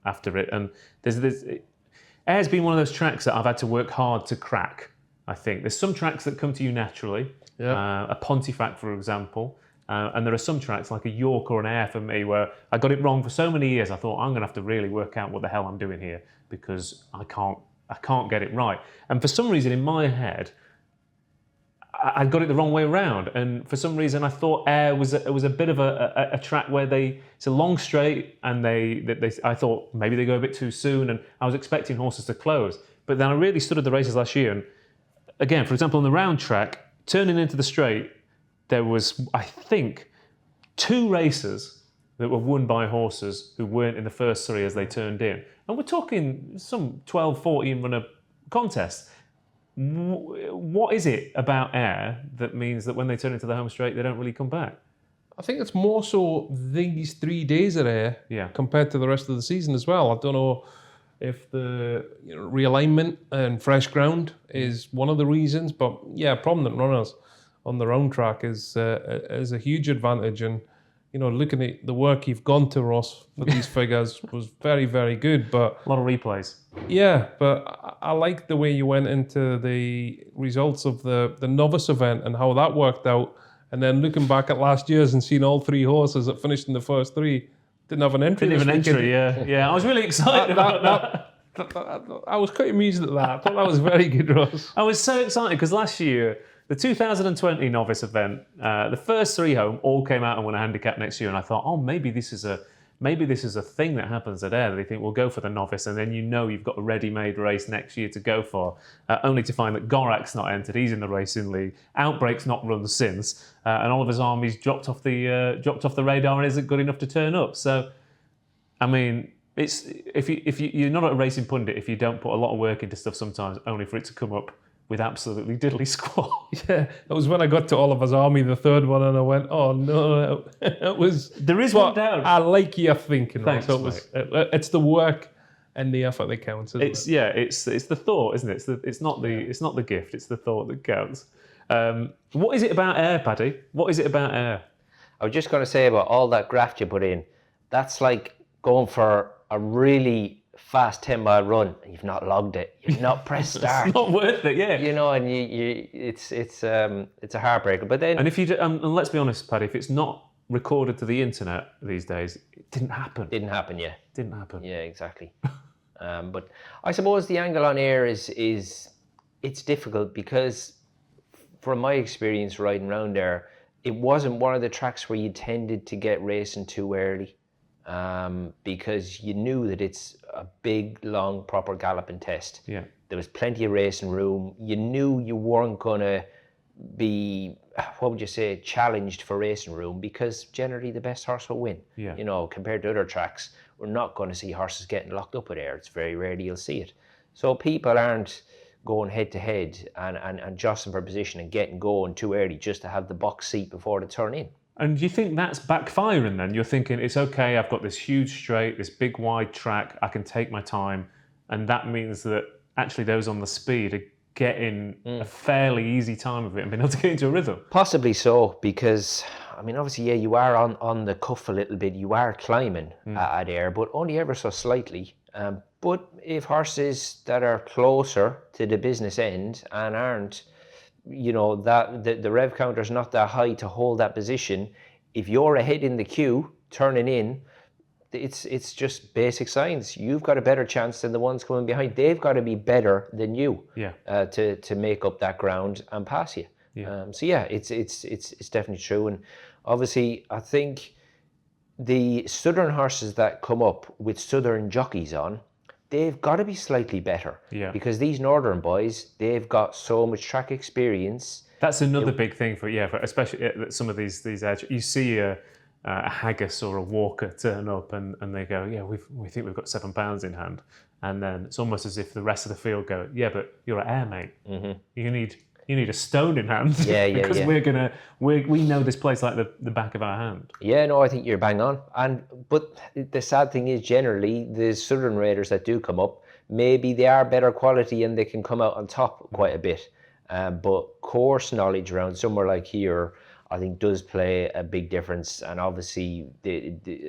after it, and Ayr's been one of those tracks that I've had to work hard to crack. I think there's some tracks that come to you naturally, a Pontefract, for example. And there are some tracks like a York or an Ayr for me where I got it wrong for so many years. I thought I'm going to have to really work out what the hell I'm doing here because I can't get it right. And for some reason in my head, I got it the wrong way around. And for some reason I thought Ayr was a bit of a track where it's a long straight and I thought maybe they go a bit too soon and I was expecting horses to close. But then I really stood at the races last year and again, for example, on the round track, turning into the straight, there was, I think, 2 races that were won by horses who weren't in the first 3 as they turned in. And we're talking some 12, 14 runner contests. What is it about Ayr that means that when they turn into the home straight, they don't really come back? I think it's more so these 3 days at Ayr compared to the rest of the season as well. I don't know if the realignment and fresh ground is one of the reasons, but yeah, prominent runners on their own track is a huge advantage. And looking at the work you've gone to, Ross, for these figures was very, very good. But a lot of replays. Yeah, but I like the way you went into the results of the novice event and how that worked out. And then looking back at last year's and seeing all 3 horses that finished in the first 3 didn't have an entry. Didn't have an entry, yeah. I was really excited about that. I was quite amused at that. I thought that was very good, Ross. I was so excited because last year, the 2020 novice event, the first 3 home all came out and won a handicap next year, and I thought, oh, maybe this is a thing that happens at Ayr. They think we'll go for the novice, and then you've got a ready-made race next year to go for. Only to find that Gorak's not entered; he's in the racing league. Outbreak's not run since, and Oliver's Army's dropped off the radar and isn't good enough to turn up. So, I mean, it's if you're not a racing pundit if you don't put a lot of work into stuff sometimes, only for it to come up with absolutely diddly squat. Yeah, that was when I got to Oliver's Army, the 3rd one, and I went, oh no, it was... There is one down. I like your thinking. Thanks, it's the work and the effort that counts, isn't it? Yeah, it's the thought, isn't it? It's not the gift, it's the thought that counts. What is it about Ayr, Paddy? What is it about Ayr? I was just going to say about all that graft you put in, that's like going for a really fast 10-mile run and you've not logged it, you've not pressed start. It's not worth it, yeah. And it's a heartbreaker. But then, and if you and let's be honest, Paddy, if it's not recorded to the internet these days, it didn't happen. Didn't happen. Yeah, exactly. But I suppose the angle on Ayr is it's difficult because from my experience riding around there, it wasn't one of the tracks where you tended to get racing too early. Because you knew that it's a big, long, proper galloping test. Yeah. There was plenty of racing room. You knew you weren't going to be, challenged for racing room because generally the best horse will win. Yeah. Compared to other tracks, we're not going to see horses getting locked up at Ayr. It's very rarely you'll see it. So people aren't going head to head and jostling for position and getting going too early just to have the box seat before they turn in. And do you think that's backfiring then? You're thinking, it's okay, I've got this huge straight, this big wide track, I can take my time. And that means that actually those on the speed are getting a fairly easy time of it and being able to get into a rhythm. Possibly so, because, I mean, obviously, yeah, you are on the cuff a little bit. You are climbing at Ayr, but only ever so slightly. But if horses that are closer to the business end and aren't, that the rev counter's not that high to hold that position, if you're ahead in the queue turning in, it's just basic science. You've got a better chance than the ones coming behind. They've got to be better than you to make up that ground and pass you. It's definitely true. And obviously I think the southern horses that come up with southern jockeys on they've got to be slightly better. Yeah. Because these northern boys, they've got so much track experience. That's another big thing for especially some of these edge. You see a haggis or a walker turn up and they go, yeah, we think we've got £7 in hand, and then it's almost as if the rest of the field go, yeah, but you're an air, mate. Mm-hmm. You need a stone in hand. Because we know this place like the back of our hand. Yeah, no, I think you're bang on. But the sad thing is, generally, the Southern Raiders that do come up, maybe they are better quality and they can come out on top quite a bit. But course knowledge around somewhere like here, I think, does play a big difference. And obviously,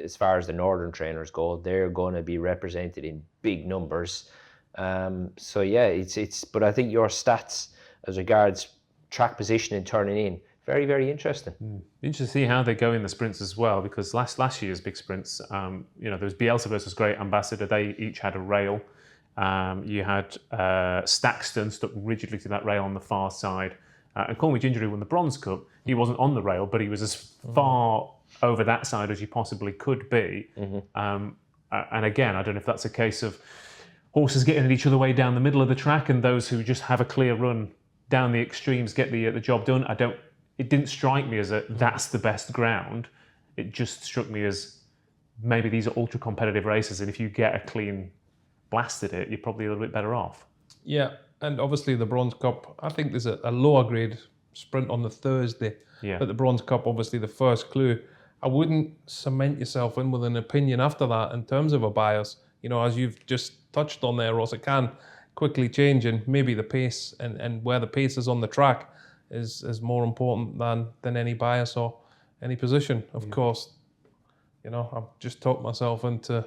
as far as the northern trainers go, they're going to be represented in big numbers. So yeah, it's. But I think your stats as regards track position and turning in, very, very interesting. Interesting to see how they go in the sprints as well, because last year's big sprints, there was Bielsa versus Great Ambassador. They each had a rail. You had Staxton stuck rigidly to that rail on the far side. And Cornwall Ginger, who won the Bronze Cup, he wasn't on the rail, but he was as far over that side as you possibly could be. And again, I don't know if that's a case of horses getting at each other way down the middle of the track, and those who just have a clear run down the extremes get the job done. It didn't strike me as that's the best ground. It just struck me as maybe these are ultra competitive races, and if you get a clean blast at it, you're probably a little bit better off. Yeah, and obviously the Bronze Cup, I think there's a lower grade sprint on the Thursday. Yeah. But the Bronze Cup, obviously the first clue. I wouldn't cement yourself in with an opinion after that in terms of a bias. As you've just touched on there, Ross, it can quickly change, and maybe the pace and where the pace is on the track is more important than any bias or any position. Of course, I've just talked myself into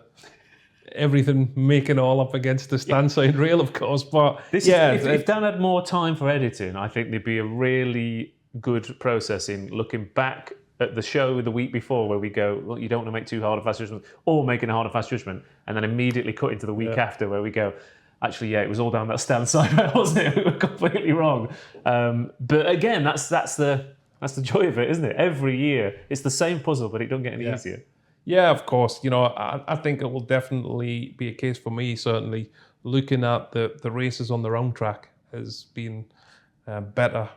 everything making all up against the stand-side rail, of course. But if Dan had more time for editing, I think there'd be a really good process in looking back at the show the week before, where we go, well, you don't want to make too hard a fast judgment, or making a hard and fast judgment, and then immediately cut into the week after, where we go, actually, it was all down that stand side rail, wasn't it? We were completely wrong. But again, that's the joy of it, isn't it? Every year, it's the same puzzle, but it don't get any easier. Yeah, of course. I think it will definitely be a case for me, certainly, looking at the races on the round track as being better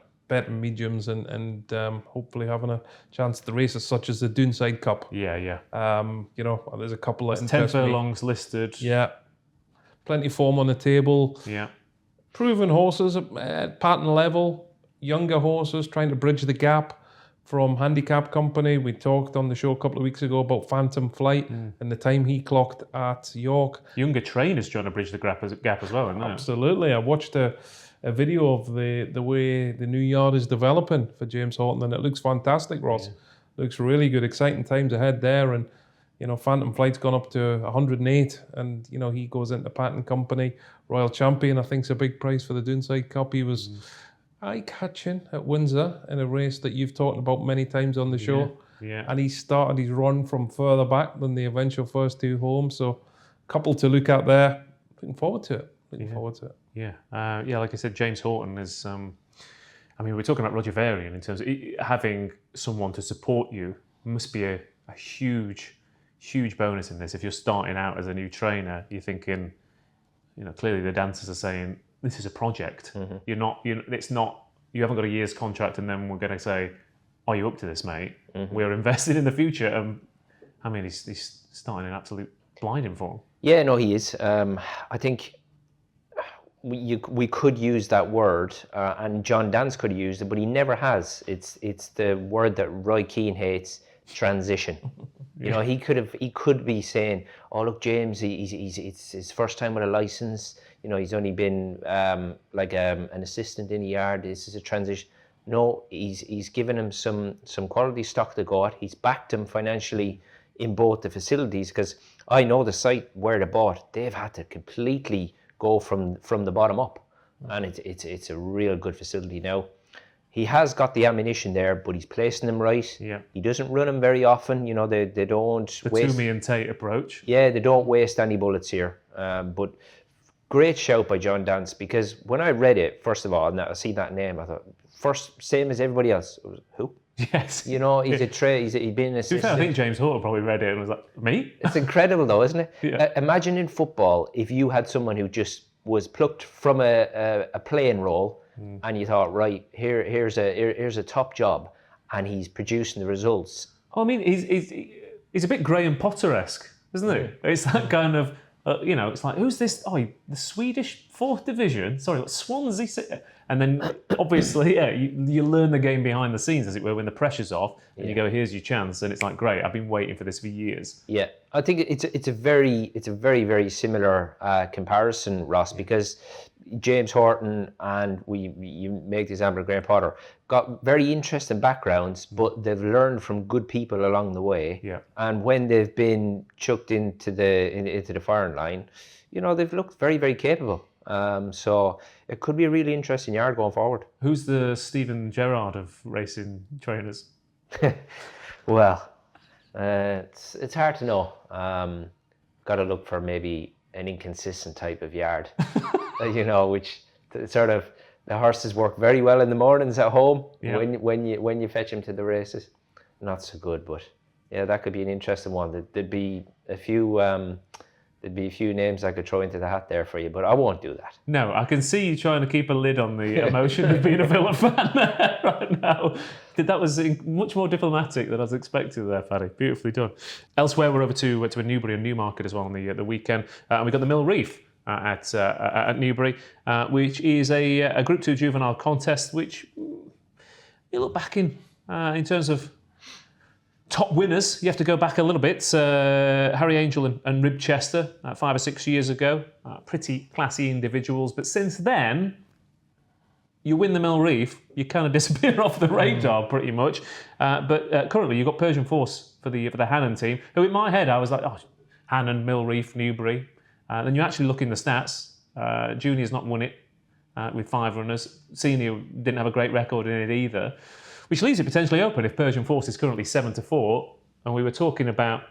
mediums and hopefully having a chance at the races such as the Doonside Cup. Yeah. There's a couple that 10 furlongs listed. Yeah. Plenty of form on the table. Yeah. Proven horses at pattern level. Younger horses trying to bridge the gap from Handicap Company. We talked on the show a couple of weeks ago about Phantom Flight and the time he clocked at York. Younger trainers trying to bridge the gap as well, isn't it? Absolutely. I watched a video of the way the new yard is developing for James Horton, and it looks fantastic, Ross. Looks really good. Exciting times ahead there. And, Phantom Flight's gone up to 108, and, he goes into Patent Company. Royal Champion, I think, is a big prize for the Doonside Cup. He was eye-catching at Windsor in a race that you've talked about many times on the show. Yeah. And he started his run from further back than the eventual first two home. So, a couple to look at there. Looking forward to it. Yeah. Like I said, James Horton is... we're talking about Roger Varian in terms of having someone to support you must be a huge bonus in this. If you're starting out as a new trainer, you're thinking, clearly the dancers are saying, this is a project. It's not, you haven't got a year's contract and then we're going to say, are you up to this, mate? We're invested in the future. He's starting an absolute blinding form. Yeah, no, he is. I think we could use that word, and John Dance could use it, but he never has. It's the word that Roy Keane hates: transition. He could be saying, "Oh, look, James, it's his first time with a license. He's only been an assistant in the yard. This is a transition." No, he's given him some quality stock to go at. He's backed him financially in both the facilities, because I know the site where they're bought. They've had to completely go from the bottom up, and it's a real good facility now. He has got the ammunition there, but he's placing them right. Yeah. He doesn't run them very often. They don't the waste... Toomey and Tate approach. Yeah, they don't waste any bullets here. But great shout by John Dance, because when I read it, first of all, and I see that name, I thought, first, same as everybody else. It was, who? Yes. You know, he's he's been an To be fair, I assistant. think James Hall probably read it and was like, me? It's incredible though, isn't it? Yeah. Imagine in football, if you had someone who just was plucked from a playing role and you thought, right, here's a top job, and he's producing the results. Well, I mean, he's a bit Graham Potter-esque, isn't he? It's that kind of, it's like, who's this? Oh, the Swedish 4th Division? Sorry, what, Swansea? And then, obviously, you learn the game behind the scenes, as it were, when the pressure's off, and you go, here's your chance, and it's like, great, I've been waiting for this for years. Yeah, I think it's a very, very similar comparison, Ross, because James Horton and you make the example of Graham Potter, got very interesting backgrounds, but they've learned from good people along the way. Yeah. And when they've been chucked into the firing line, they've looked very, very capable. So it could be a really interesting yard going forward. Who's the Stephen Gerrard of racing trainers? Well, it's hard to know. Got to look for maybe an inconsistent type of yard, which sort of the horses work very well in the mornings at home. Yeah. When you fetch them to the races, not so good. But yeah, that could be an interesting one. There'd be a few names I could throw into the hat there for you, but I won't do that. No, I can see you trying to keep a lid on the emotion of being a Villa fan right now. That was much more diplomatic than I was expecting there, Paddy. Beautifully done. Elsewhere, we're over to a Newbury and Newmarket as well on the weekend. And we've got the Mill Reef at Newbury, which is a Group 2 juvenile contest, which you look back in terms of top winners, you have to go back a little bit. Harry Angel and Ribchester 5 or 6 years ago. Pretty classy individuals. But since then, you win the Mill Reef, you kind of disappear off the radar pretty much. But currently, you've got Persian Force for the Hannon team, who in my head, I was like, oh, Hannon, Mill Reef, Newbury. Then you actually look in the stats. Junior's not won it with 5 runners. Senior didn't have a great record in it either. Which leaves it potentially open if Persian Force is currently 7-4, and we were talking about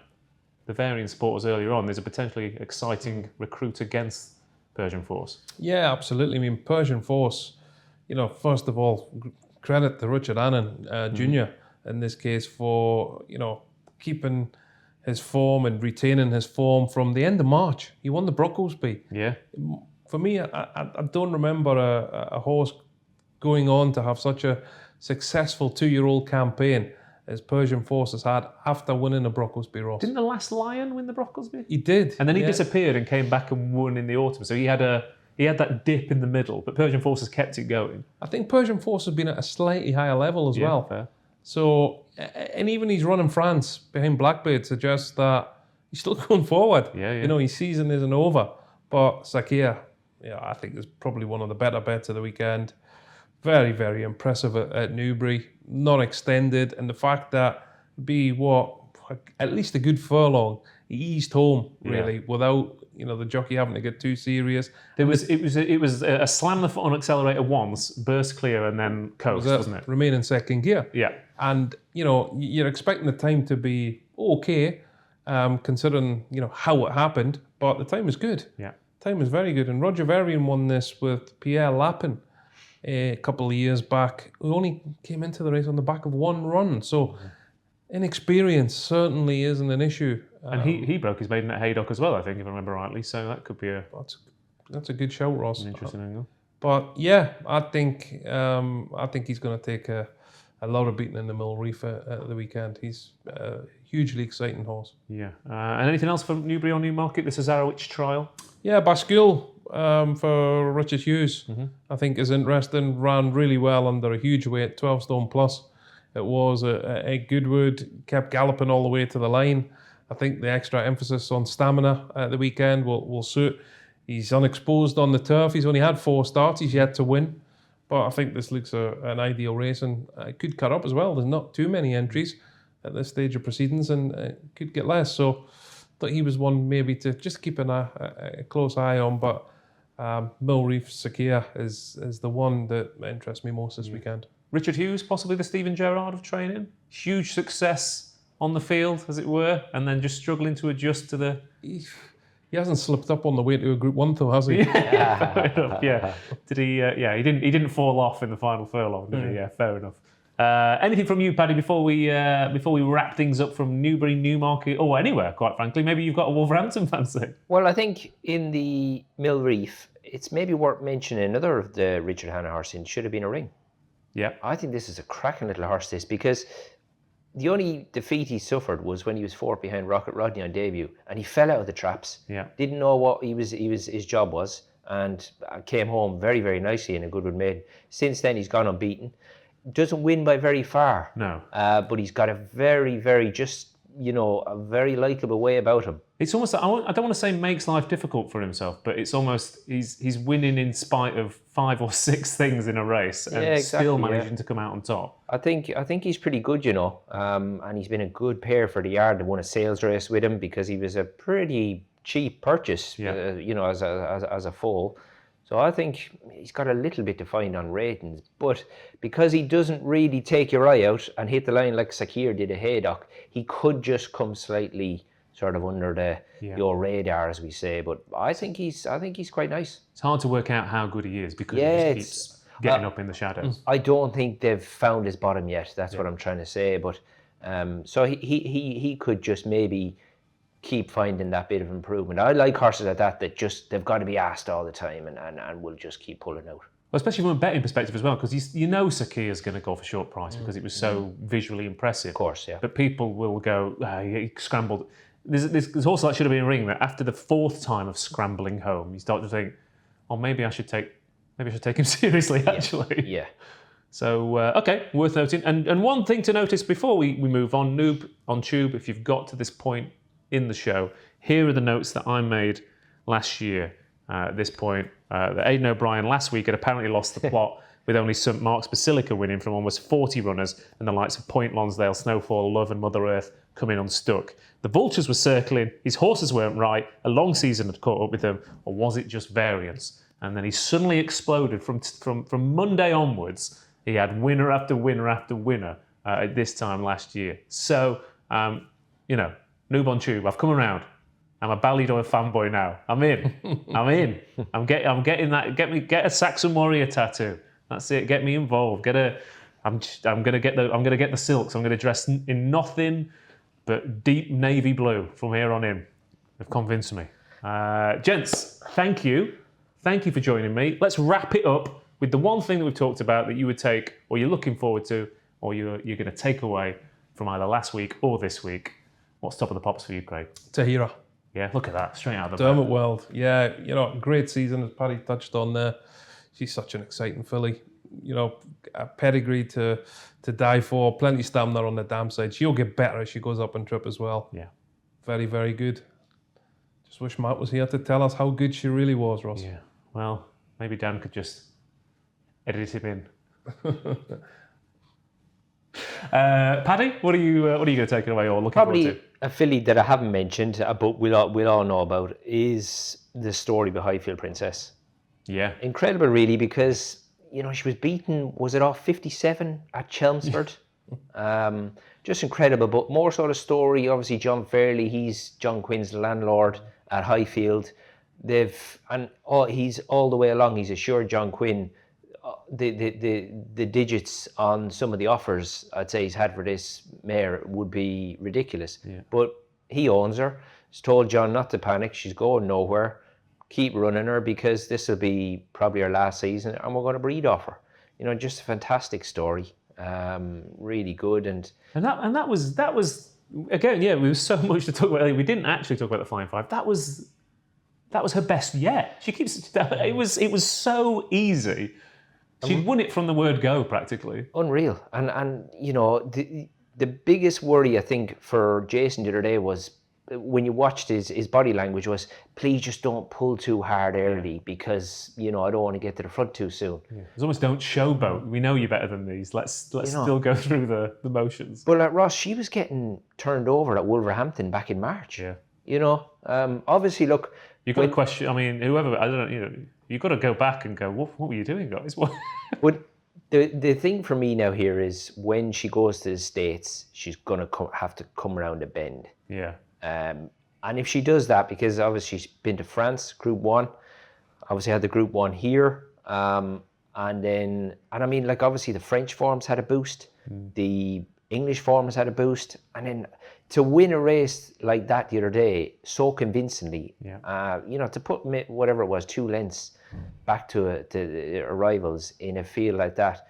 the variant supporters earlier on. There's a potentially exciting recruit against Persian Force. Yeah, absolutely. I mean, Persian Force, first of all, credit to Richard Annan Jr. in this case for, keeping his form and retaining his form from the end of March. He won the Brocklesby. Yeah. For me, I don't remember a horse going on to have such a successful 2-year-old campaign as Persian Force has had after winning the Brocklesby, Ross. Didn't the last Lion win the Brocklesby? He did. And then he disappeared and came back and won in the autumn. So he had that dip in the middle, but Persian Force has kept it going. I think Persian Force has been at a slightly higher level as well. Fair. So, and even his run in France behind Blackbeard suggests that he's still going forward. Yeah. His season isn't over. But Sakia, I think is probably one of the better bets of the weekend. Very, very impressive at Newbury. Not extended. And the fact that at least a good furlong, he eased home, really, without, the jockey having to get too serious. It was a slam the foot on accelerator once, burst clear, and then coast, wasn't it? Remain in second gear. Yeah. And, you're expecting the time to be okay, considering, how it happened, but the time was good. Yeah. Time was very good. And Roger Varian won this with Pierre Lapin a couple of years back, who only came into the race on the back of 1 run. So inexperience certainly isn't an issue. And he broke his maiden at Haydock as well, I think, if I remember rightly. So that could be that's a good shout, Ross. an interesting angle. But yeah, I think he's going to take a lot of beating in the Mill Reef at the weekend. He's a hugely exciting horse. Yeah. And anything else from Newbury or Newmarket? This is Arrowich trial. Yeah, Bascule for Richard Hughes, I think is interesting. Ran really well under a huge weight, 12 stone plus. It was a Goodwood, kept galloping all the way to the line. I think the extra emphasis on stamina at the weekend will suit. He's unexposed on the turf. He's only had 4 starts. He's yet to win. But I think this looks an ideal race, and it could cut up as well. There's not too many entries at this stage of proceedings, and it could get less. So I thought he was one maybe to just keep a close eye on. But Mill Reef Sakia is the one that interests me most this weekend. Richard Hughes, possibly the Stephen Gerrard of training. Huge success on the field, as it were, and then just struggling to adjust to the... He hasn't slipped up on the way to a Group 1 though, has he? Yeah, fair enough, yeah. Did he? He didn't fall off in the final furlong, did he? Yeah, fair enough. Anything from you, Paddy, before we wrap things up from Newbury, Newmarket, or anywhere, quite frankly? Maybe you've got a Wolverhampton fancy. Well, I think in the Mill Reef, it's maybe worth mentioning another of the Richard Hanna horses should have been a ring. Yeah. I think this is a cracking little horse, because the only defeat he suffered was when he was 4th behind Rocket Rodney on debut, and he fell out of the traps. Yeah. Didn't know what his job was, and came home very, very nicely in a Goodwood Maiden. Since then, he's gone unbeaten. Doesn't win by very far. No. But he's got a very, very a very likeable way about him. It's almost, I don't want to say makes life difficult for himself, but it's almost, he's winning in spite of 5 or 6 things in a race and still managing to come out on top. I think he's pretty good, and he's been a good pair for the yard. They won a sales race with him because he was a pretty cheap purchase, as a foal. So I think he's got a little bit to find on ratings, but because he doesn't really take your eye out and hit the line like Sakir did a Haydock, he could just come slightly sort of under your radar, as we say. But I think he's quite nice. It's hard to work out how good he is because he just keeps getting up in the shadows. I don't think they've found his bottom yet. That's what I'm trying to say. But so he could just maybe keep finding that bit of improvement. I like horses like that they've got to be asked all the time and will just keep pulling out. Well, especially from a betting perspective as well, because Sakir's going to go for short price because it was so visually impressive. Of course, yeah. But people will go, he scrambled. There's also that should have been a ring that after the 4th time of scrambling home, you start to think, oh, maybe I should take him seriously, actually. Yeah. So, okay, worth noting. And one thing to notice before we move on, Noob on Tube, if you've got to this point in the show, here are the notes that I made last year at this point. That Aidan O'Brien last week had apparently lost the plot with only St Mark's Basilica winning from almost 40 runners and the likes of Point Lonsdale, Snowfall, Love and Mother Earth coming unstuck. The vultures were circling, his horses weren't right, a long season had caught up with them, or was it just variance? And then he suddenly exploded from Monday onwards. He had winner after winner after winner at this time last year. So, Noob on Tube, I've come around. I'm a Ballydoyle fanboy now. I'm in. I'm getting that. Get a Saxon Warrior tattoo. That's it. Get me involved. I'm gonna get the silks. I'm gonna dress in nothing but deep navy blue from here on in. They've convinced me. Gents, thank you for joining me. Let's wrap it up with the one thing that we've talked about that you would take, or you're looking forward to, or you're going to take away from either last week or this week. What's top of the pops for you, Craig? Tahira. Yeah, look at that, straight out of the Dermot Weld. Yeah, great season, as Paddy touched on there. She's such an exciting filly. A pedigree to die for. Plenty stamina on the dam side. She'll get better as she goes up and trip as well. Yeah. Very, very good. Just wish Matt was here to tell us how good she really was, Ross. Yeah. Well, maybe Dan could just edit him in. Paddy, what are you going to take it away or looking forward to? Probably a filly that I haven't mentioned, but we'll all know about, is the story of Highfield Princess. Yeah. Incredible, really, because she was beaten, was it off 57 at Chelmsford? Just incredible, but more sort of story. Obviously, John Fairley, he's John Quinn's landlord at Highfield. He's all the way along, he's assured John Quinn the digits on some of the offers I'd say he's had for this mare would be ridiculous. Yeah. But he owns her. He's told John not to panic. She's going nowhere. Keep running her because this will be probably her last season and we're going to breed off her. Just a fantastic story. Really good. And that was again, yeah, we was so much to talk about. We didn't actually talk about the Flying Five. That was her best yet. She keeps it was so easy. She'd won it from the word go, practically. Unreal. And the biggest worry, I think, for Jason the other day was when you watched his body language was, please just don't pull too hard early because, I don't want to get to the front too soon. Yeah. It's almost don't showboat. We know you're better than these. Let's still go through the motions. But like Ross, she was getting turned over at Wolverhampton back in March. Yeah. Obviously, look... You've got to question, whoever, I don't know, you've got to go back and go, what were you doing, guys? What? But the thing for me now here is when she goes to the States, she's going to have to come around a bend. Yeah. And if she does that, because obviously she's been to France, Group 1, obviously had the Group 1 here, and And I mean, like, obviously the French forms had a boost, the English forms had a boost, and then to win a race like that the other day so convincingly, you know, to put whatever it was, 2 lengths back to the rivals in a field like that,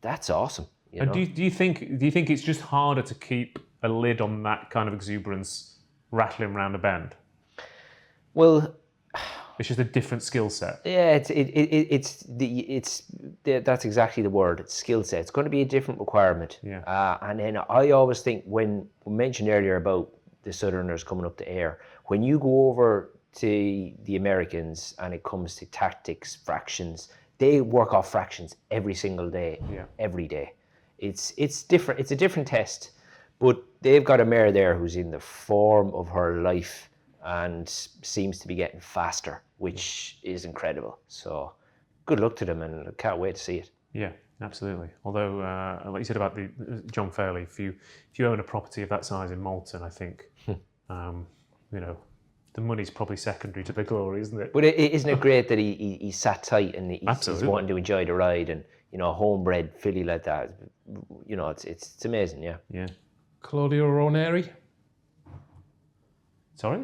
that's awesome. You know? Do you think it's just harder to keep a lid on that kind of exuberance rattling around a bend? Well, it's just a different skill set. Yeah, that's exactly the word. It's skill set. It's going to be a different requirement. Yeah. And then I always think, when we mentioned earlier about the Southerners coming up the air, when you go over to the Americans and it comes to tactics, fractions, they work off fractions every single day. Yeah. Every day. It's different. It's a different test, but they've got a mare there who's in the form of her life and seems to be getting faster, which is incredible. So good luck to them, and I can't wait to see it. Yeah, absolutely. Although, like you said about the John Fairley, if you own a property of that size in Malton, I think, you know, the money's probably secondary to the glory, isn't it? But isn't it great that he sat tight and he's wanting to enjoy the ride, and, you know, a homebred filly like that, you know, it's amazing, yeah. Yeah. Claudio Ranieri. Sorry?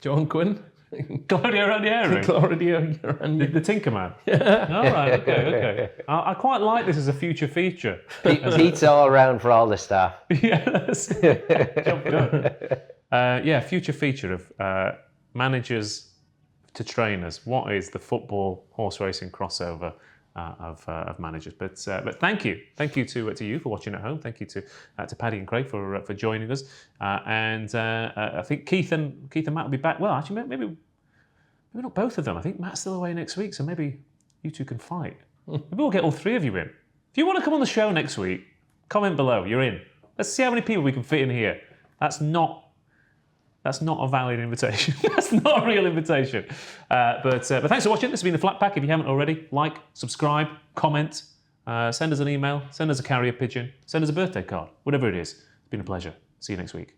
John Quinn. Claudio Ranieri. Claudio Ranieri. The Tinkerman. Yeah. All right, okay. I quite like this as a future feature. Pete's all around for all the staff. Yes. Job done. Future feature of managers to trainers. What is the football horse racing crossover of managers? But thank you to you for watching at home. Thank you to Paddy and Craig for joining us. And I think Keith and Matt will be back. Well, actually, maybe not both of them. I think Matt's still away next week, so maybe you two can fight. Maybe we'll get all 3 of you in. If you want to come on the show next week, comment below. You're in. Let's see how many people we can fit in here. That's not a valid invitation. That's not a real invitation. But thanks for watching. This has been The Flat Pack. If you haven't already, like, subscribe, comment, send us an email, send us a carrier pigeon, send us a birthday card, whatever it is. It's been a pleasure. See you next week.